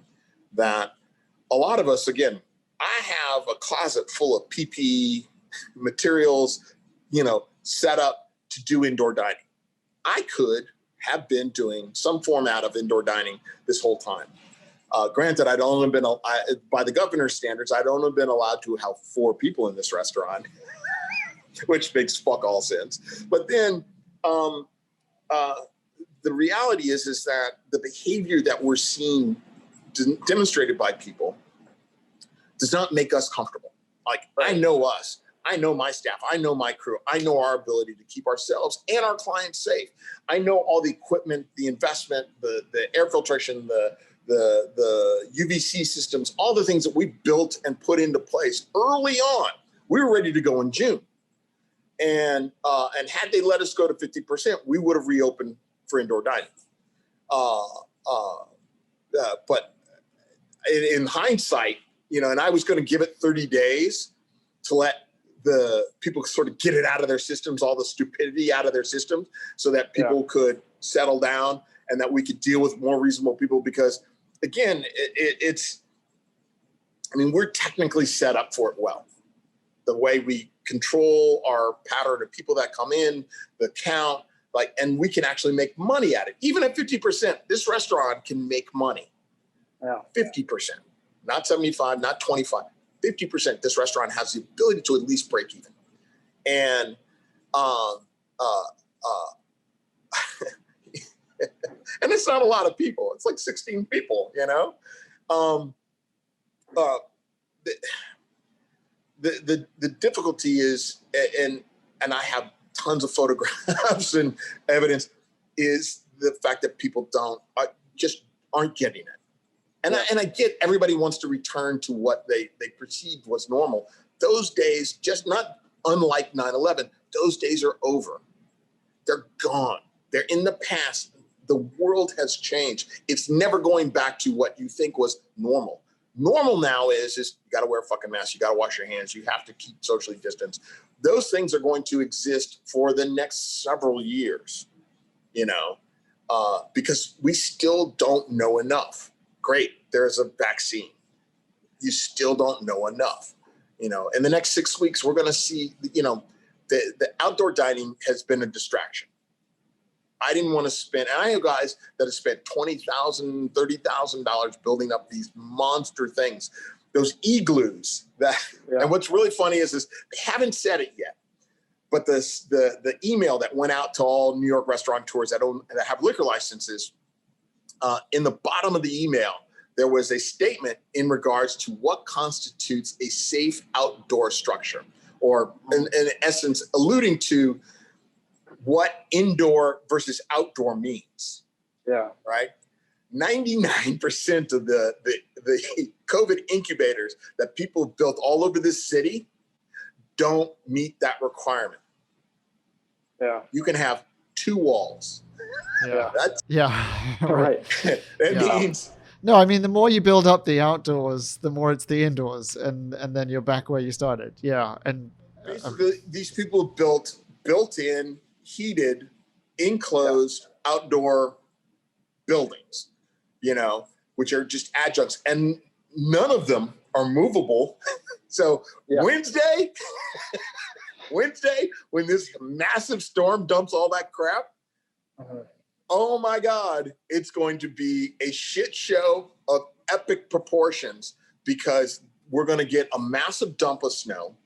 That a lot of us, again, I have a closet full of PPE materials, you know, set up to do indoor dining. I could have been doing some format of indoor dining this whole time. Granted, I'd only been, by the governor's standards, I'd only been allowed to have 4 people in this restaurant, which makes fuck all sense. But then the reality is that the behavior that we're seeing demonstrated by people does not make us comfortable. Like, I know us, I know my staff, I know my crew, I know our ability to keep ourselves and our clients safe. I know all the equipment, the investment, the air filtration, the UVC systems, all the things that we built and put into place early on. We were ready to go in June. And had they let us go to 50%, we would have reopened for indoor dining. But in hindsight, you know, and I was going to give it 30 days to let the people sort of get it out of their systems, all the stupidity out of their systems, so that people could settle down and that we could deal with more reasonable people. Because again, we're technically set up for it well. The way we control our pattern of people that come in, the count, and we can actually make money at it. Even at 50%, this restaurant can make money. 50%, not 75, not 25, 50%. This restaurant has the ability to at least break even. And and it's not a lot of people. It's like 16 people, you know? The difficulty is, and I have tons of photographs and evidence, is the fact that people aren't getting it. And I get everybody wants to return to what they perceived was normal. Those days, just not unlike 9/11, those days are over. They're gone. They're in the past. The world has changed. It's never going back to what you think was normal. Normal now is you got to wear a fucking mask. You got to wash your hands. You have to keep socially distanced. Those things are going to exist for the next several years, you know, because we still don't know enough. Great, there's a vaccine. You still don't know enough. You know, in the next 6 weeks, we're going to see, you know, the outdoor dining has been a distraction. I didn't want to spend, and I know guys that have spent $20,000, $30,000 building up these monster things, those igloos and what's really funny is they haven't said it yet, but the email that went out to all New York restaurateurs that have liquor licenses, in the bottom of the email, there was a statement in regards to what constitutes a safe outdoor structure. or in essence, alluding to what indoor versus outdoor means. Yeah. Right? 99% of the COVID incubators that people have built all over this city don't meet that requirement. Yeah. You can have 2 walls. Yeah. That's Yeah. Right. that Yeah. means No, I mean, the more you build up the outdoors, the more it's the indoors, and then you're back where you started. Yeah, and basically these people built built-in, heated, enclosed outdoor buildings, which are just adjuncts, and none of them are movable. So Yeah. Wednesday, when this massive storm dumps all that crap, oh my God, it's going to be a shit show of epic proportions, because we're going to get a massive dump of snow.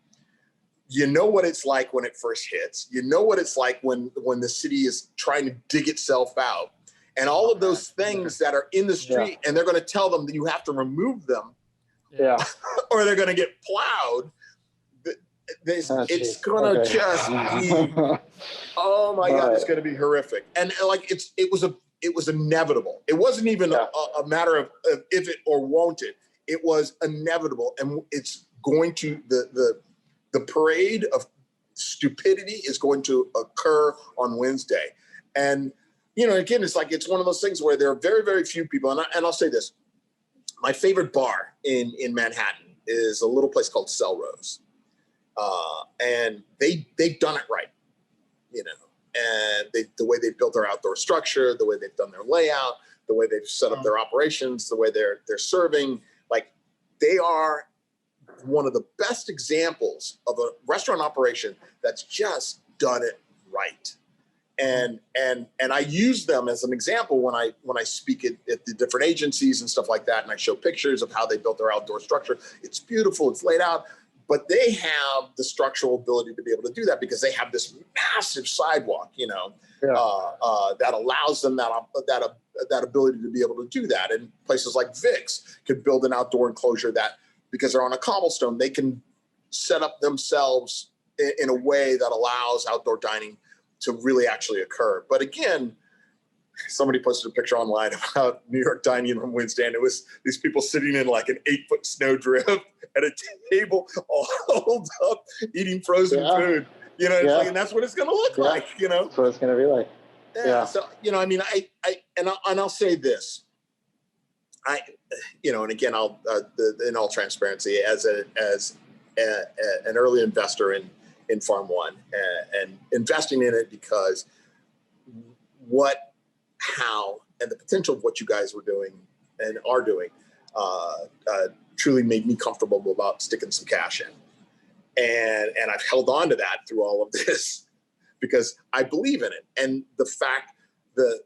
You know what it's like when it first hits. You know what it's like when the city is trying to dig itself out. And all of those things that are in the street, and they're going to tell them that you have to remove them, Yeah. or they're going to get plowed. It's going to just be, oh my God, it's going to be horrific. And like it was inevitable. It wasn't even a matter of if it or won't it. It was inevitable, and it's going to the parade of stupidity is going to occur on Wednesday. And again, it's one of those things where there are very, very few people. And I'll say this: my favorite bar in Manhattan is a little place called Selrose. And they've done it right, and the way they built their outdoor structure, the way they've done their layout, the way they've set up their operations, the way they're serving, like they are one of the best examples of a restaurant operation that's just done it right. And I use them as an example when I speak at the different agencies and stuff like that, and I show pictures of how they built their outdoor structure. It's beautiful, it's laid out. But they have the structural ability to be able to do that because they have this massive sidewalk, that allows them that ability to be able to do that. And places like Vic's could build an outdoor enclosure that, because they're on a cobblestone, they can set up themselves in a way that allows outdoor dining to really actually occur. But again, somebody posted a picture online about New York dining on Wednesday, and it was these people sitting in like an 8-foot snowdrift at a table, all holed up, eating frozen food. And that's what it's going to look like. That's what it's going to be like. Yeah. So I'll say this. And again, I'll in all transparency, as an early investor in Farm.One, and investing in it because how and the potential of what you guys were doing and are doing truly made me comfortable about sticking some cash in. And I've held on to that through all of this because I believe in it. And the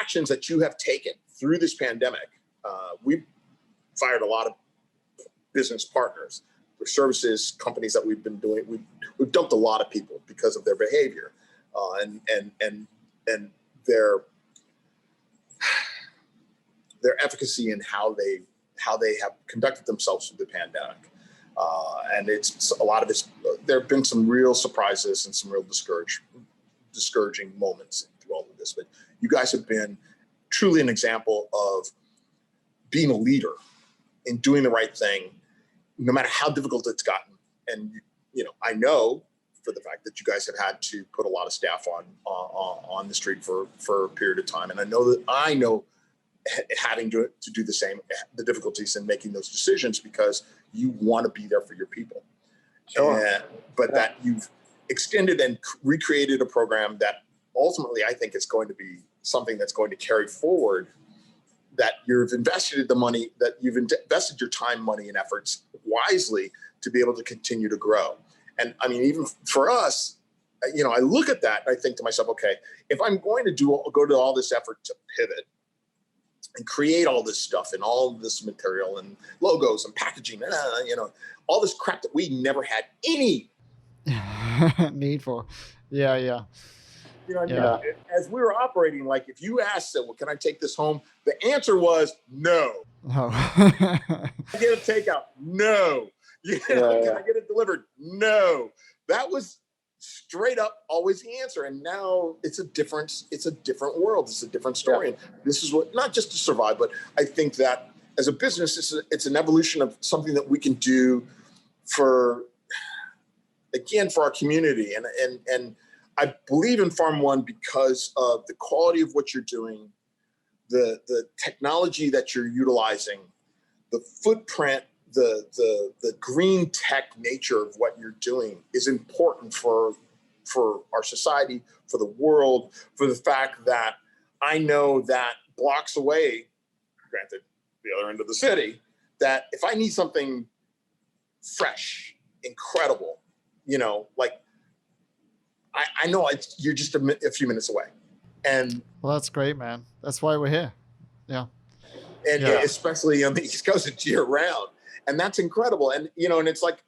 actions that you have taken through this pandemic, we've fired a lot of business partners, the services companies that we've been doing. We've dumped a lot of people because of their behavior and their efficacy in how they have conducted themselves through the pandemic. And it's a lot of it's, there have been some real surprises and some real discouraging moments through all of this, but you guys have been truly an example of being a leader in doing the right thing, no matter how difficult it's gotten. And, I know for the fact that you guys have had to put a lot of staff on the street for a period of time. And I know having to do the same, the difficulties in making those decisions because you want to be there for your people. Sure. But that you've extended and recreated a program that ultimately I think is going to be something that's going to carry forward, that you've invested the money, that you've invested your time, money, and efforts wisely to be able to continue to grow. And I mean, even for us, I look at that and I think to myself, okay, if I'm going to go to all this effort to pivot and create all this stuff and all this material and logos and packaging, all this crap that we never had any need for. Yeah. As we were operating, like if you asked, well, can I take this home? The answer was no. Oh. I get a takeout? No. You Yeah, know, yeah. can I get it delivered? No. That was straight up always the answer. And now it's a different world. It's a different story. And this is what, not just to survive, but I think that as a business, it's an evolution of something that we can do for our community. And I believe in Farm.One because of the quality of what you're doing, the technology that you're utilizing, the footprint, the green tech nature of what you're doing is important for our society, for the world, for the fact that I know that blocks away, granted, the other end of the city, that if I need something fresh, incredible, you know, like I know you're just a few minutes away. And Well, that's great, man. That's why we're here. Yeah. and Yeah. especially on the East Coast, it's year round. And that's incredible. And, you know, and it's like,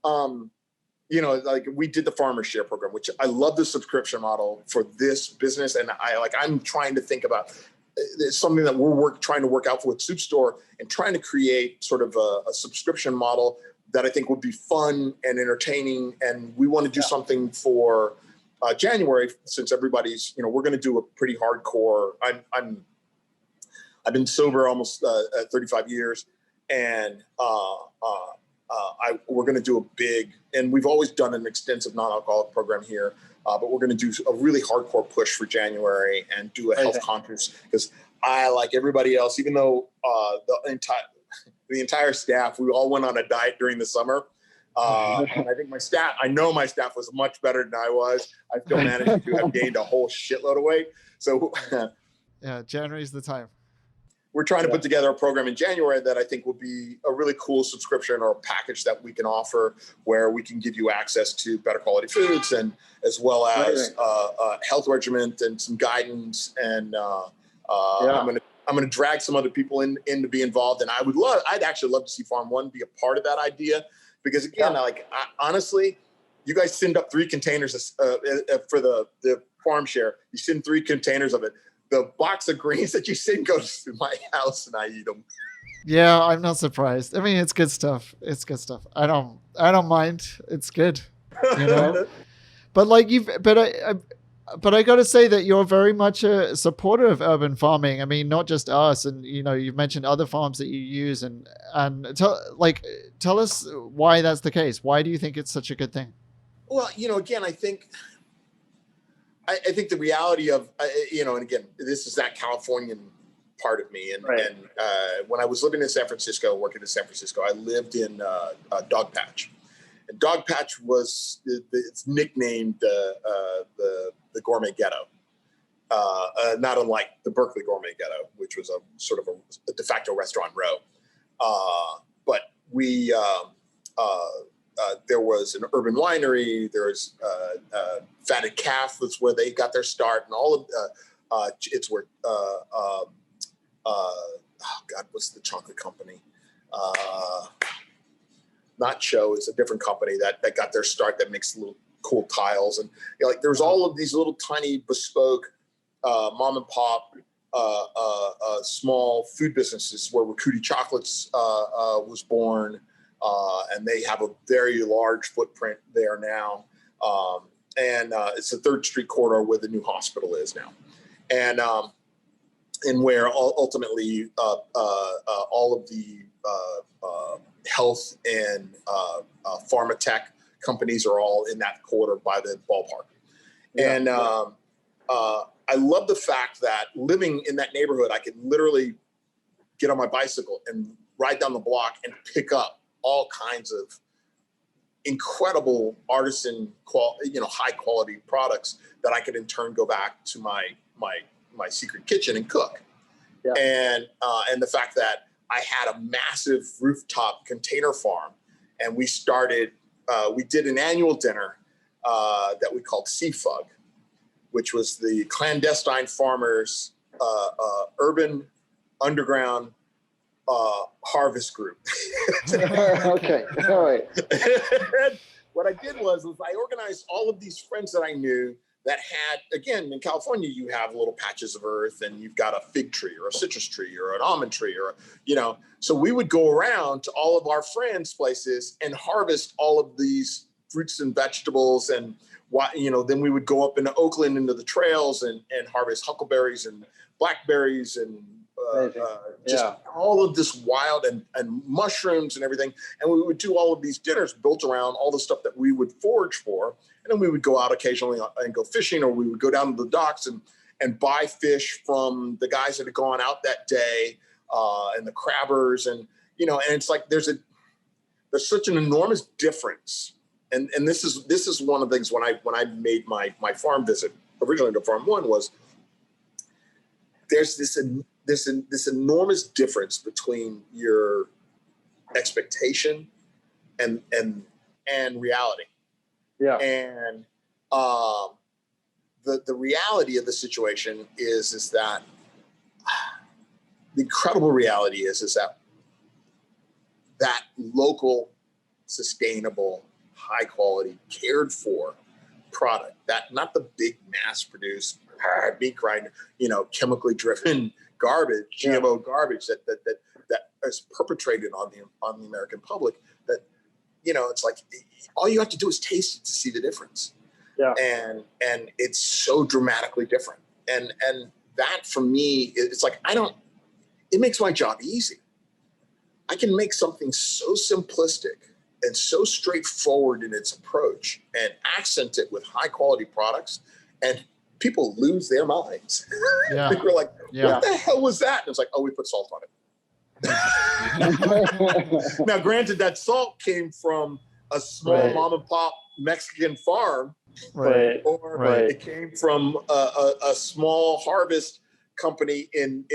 you know, like we did the Farmer Share program, which I love the subscription model for this business. And I'm trying to think about it's something that we're trying to work out with Soup Store and trying to create sort of a subscription model that I think would be fun and entertaining. And we want to do something for January, since everybody's, you know, we're going to do a pretty hardcore. I've been sober almost 35 years, and we're going to do a big, and we've always done an extensive non-alcoholic program here, but we're going to do a really hardcore push for January and do a health conscious, because I, like everybody else, even though the entire staff, we all went on a diet during the summer. And I think I know my staff was much better than I was. I still managed to have gained a whole shitload of weight. So yeah, January's the time. We're trying to put together a program in January that I think will be a really cool subscription or a package that we can offer, where we can give you access to better quality foods, and as well as health regimen and some guidance. And I'm going to drag some other people in to be involved. And I'd actually love to see Farm.One be a part of that idea, because again, honestly, you guys send up 3 containers for the farm share. You send 3 containers of it. The box of greens that you send goes to my house and I eat them. Yeah, I'm not surprised. I mean, it's good stuff. It's good stuff. I don't mind. It's good, you know. But like but I got to say that you're very much a supporter of urban farming. I mean, not just us, and you know, you've mentioned other farms that you use, and tell us why that's the case. Why do you think it's such a good thing? Well, you know, again, I think the reality of, you know, and again, this is that Californian part of me. And, when I was living in San Francisco, working in San Francisco, I lived in Dogpatch. And Dogpatch it's nicknamed the Gourmet Ghetto, not unlike the Berkeley Gourmet Ghetto, which was a sort of a de facto restaurant row. But we... there was an urban winery. There was Fatted Calf was where they got their start, and all of it's where oh God, what's the chocolate company? Not Cho. It's a different company that got their start, that makes little cool tiles, and you know, like there's all of these little tiny bespoke mom and pop small food businesses where Rakuti Chocolates was born. And they have a very large footprint there now. And it's the 3rd Street corridor where the new hospital is now. And where ultimately all of the health and pharma tech companies are all in that corridor by the ballpark. Yeah. And I love the fact that living in that neighborhood, I could literally get on my bicycle and ride down the block and pick up all kinds of incredible artisan high quality products that I could in turn go back to my secret kitchen and cook. Yeah. And the fact that I had a massive rooftop container farm, and we did an annual dinner that we called CFUG, which was the clandestine farmers urban underground harvest group. Okay. All right. What I did was I organized all of these friends that I knew that had, again, in California, you have little patches of earth and you've got a fig tree or a citrus tree or an almond tree or, so we would go around to all of our friends' places and harvest all of these fruits and vegetables. And, then we would go up into Oakland into the trails and harvest huckleberries and blackberries and just all of this wild and mushrooms and everything. And we would do all of these dinners built around all the stuff that we would forage for. And then we would go out occasionally and go fishing, or we would go down to the docks and buy fish from the guys that had gone out that day, and the crabbers. And, and it's like, there's such an enormous difference. And this is one of the things when I made my farm visit originally to Farm.One was there's this enormous difference between your expectation and reality. Yeah. And the reality of the situation is that the incredible reality is that local, sustainable, high quality, cared for product, that not the big mass produced meat grinder, chemically driven garbage, GMO garbage that is perpetrated on the American public, that, it's like all you have to do is taste it to see the difference. Yeah. And it's so dramatically different. And that for me, it's like, it makes my job easy. I can make something so simplistic and so straightforward in its approach and accent it with high quality products, and people lose their minds. Yeah. They're like, what the hell was that? And it's like, oh, we put salt on it. Now, granted, that salt came from a small mom and pop Mexican farm, Right. or it came from a small harvest company in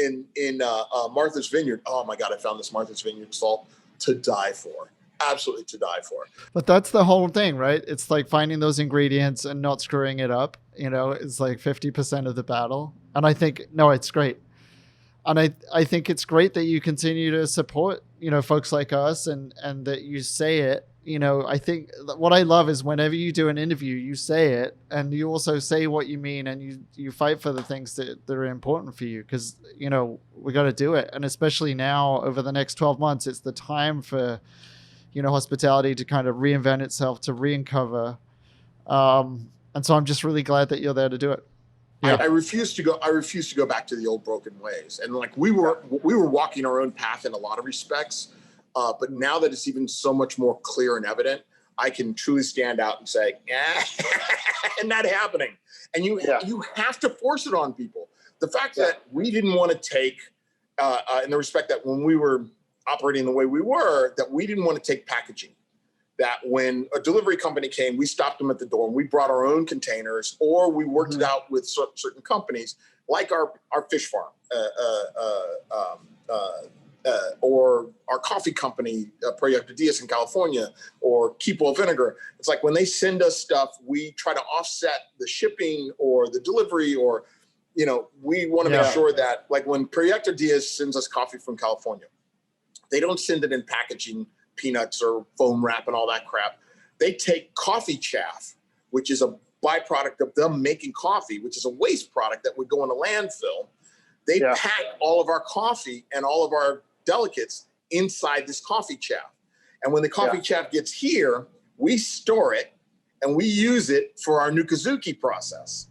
Martha's Vineyard. Oh my God, I found this Martha's Vineyard salt to die for. Absolutely to die for. But that's the whole thing, right? It's like finding those ingredients and not screwing it up. It's like 50% of the battle. And I think, no, it's great. And I think it's great that you continue to support, folks like us and that you say it. I think what I love is whenever you do an interview, you say it and you also say what you mean, and you fight for the things that are important for you, because, we got to do it. And especially now over the next 12 months, it's the time for, hospitality to kind of reinvent itself, to re-uncover. And so I'm just really glad that you're there to do it. Yeah. I refuse to go back to the old broken ways. And like we were walking our own path in a lot of respects. But now that it's even so much more clear and evident, I can truly stand out and say, and not happening. And you have to force it on people. The fact that we didn't want to take, in the respect that when we were operating the way we were, that we didn't want to take packaging. That when a delivery company came, we stopped them at the door and we brought our own containers, or we worked it out with certain companies like our fish farm, or our coffee company, Proyecto Diaz in California, or Gmo Vinegar. It's like when they send us stuff, we try to offset the shipping or the delivery, or, we want to make sure that, like when Proyecto Diaz sends us coffee from California, they don't send it in packaging, peanuts or foam wrap and all that crap. They take coffee chaff, which is a byproduct of them making coffee, which is a waste product that would go in a landfill. They pack all of our coffee and all of our delicates inside this coffee chaff. And when the coffee chaff gets here, we store it and we use it for our Nukazuki process.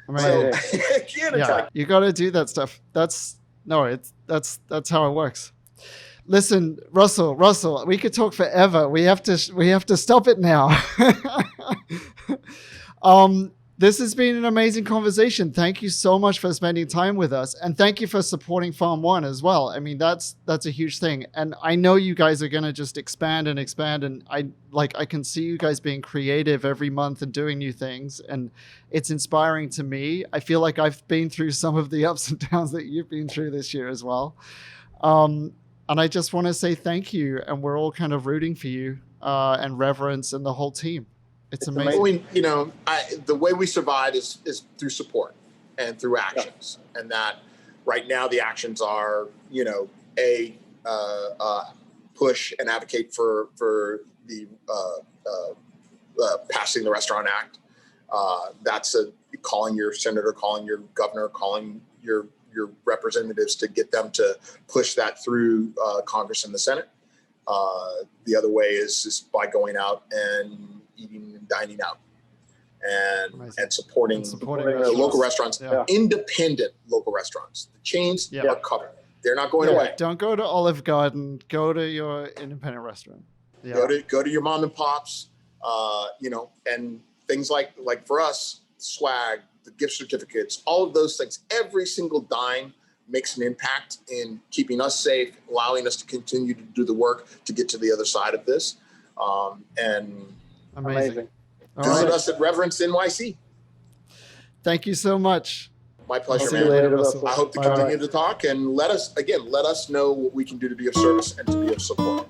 Right. So again, it's like, you got to do that stuff. That's how it works. Listen, Russell, we could talk forever. We have to stop it now. This has been an amazing conversation. Thank you so much for spending time with us, and thank you for supporting Farm.One as well. I mean, that's a huge thing, and I know you guys are gonna just expand, and I can see you guys being creative every month and doing new things, and it's inspiring to me. I feel like I've been through some of the ups and downs that you've been through this year as well. And I just want to say thank you, and we're all kind of rooting for you, and reverence, and the whole team. It's amazing. The way we survive is through support and through actions, and that right now the actions are, push and advocate for the passing the Restaurant Act, That's calling your senator, calling your governor, calling your representatives to get them to push that through Congress and the Senate. The other way is just by going out and eating and dining out and supporting local restaurants, independent local restaurants. The chains are covered. They're not going away. Don't go to Olive Garden. Go to your independent restaurant. Go to your mom and pops, and things like for us, swag, the gift certificates, all of those things. Every single dime makes an impact in keeping us safe, allowing us to continue to do the work to get to the other side of this. Amazing. Visit us at Reverence NYC. Thank you so much. My pleasure, See man. you later, Russell. I hope to continue to talk and let us know what we can do to be of service and to be of support.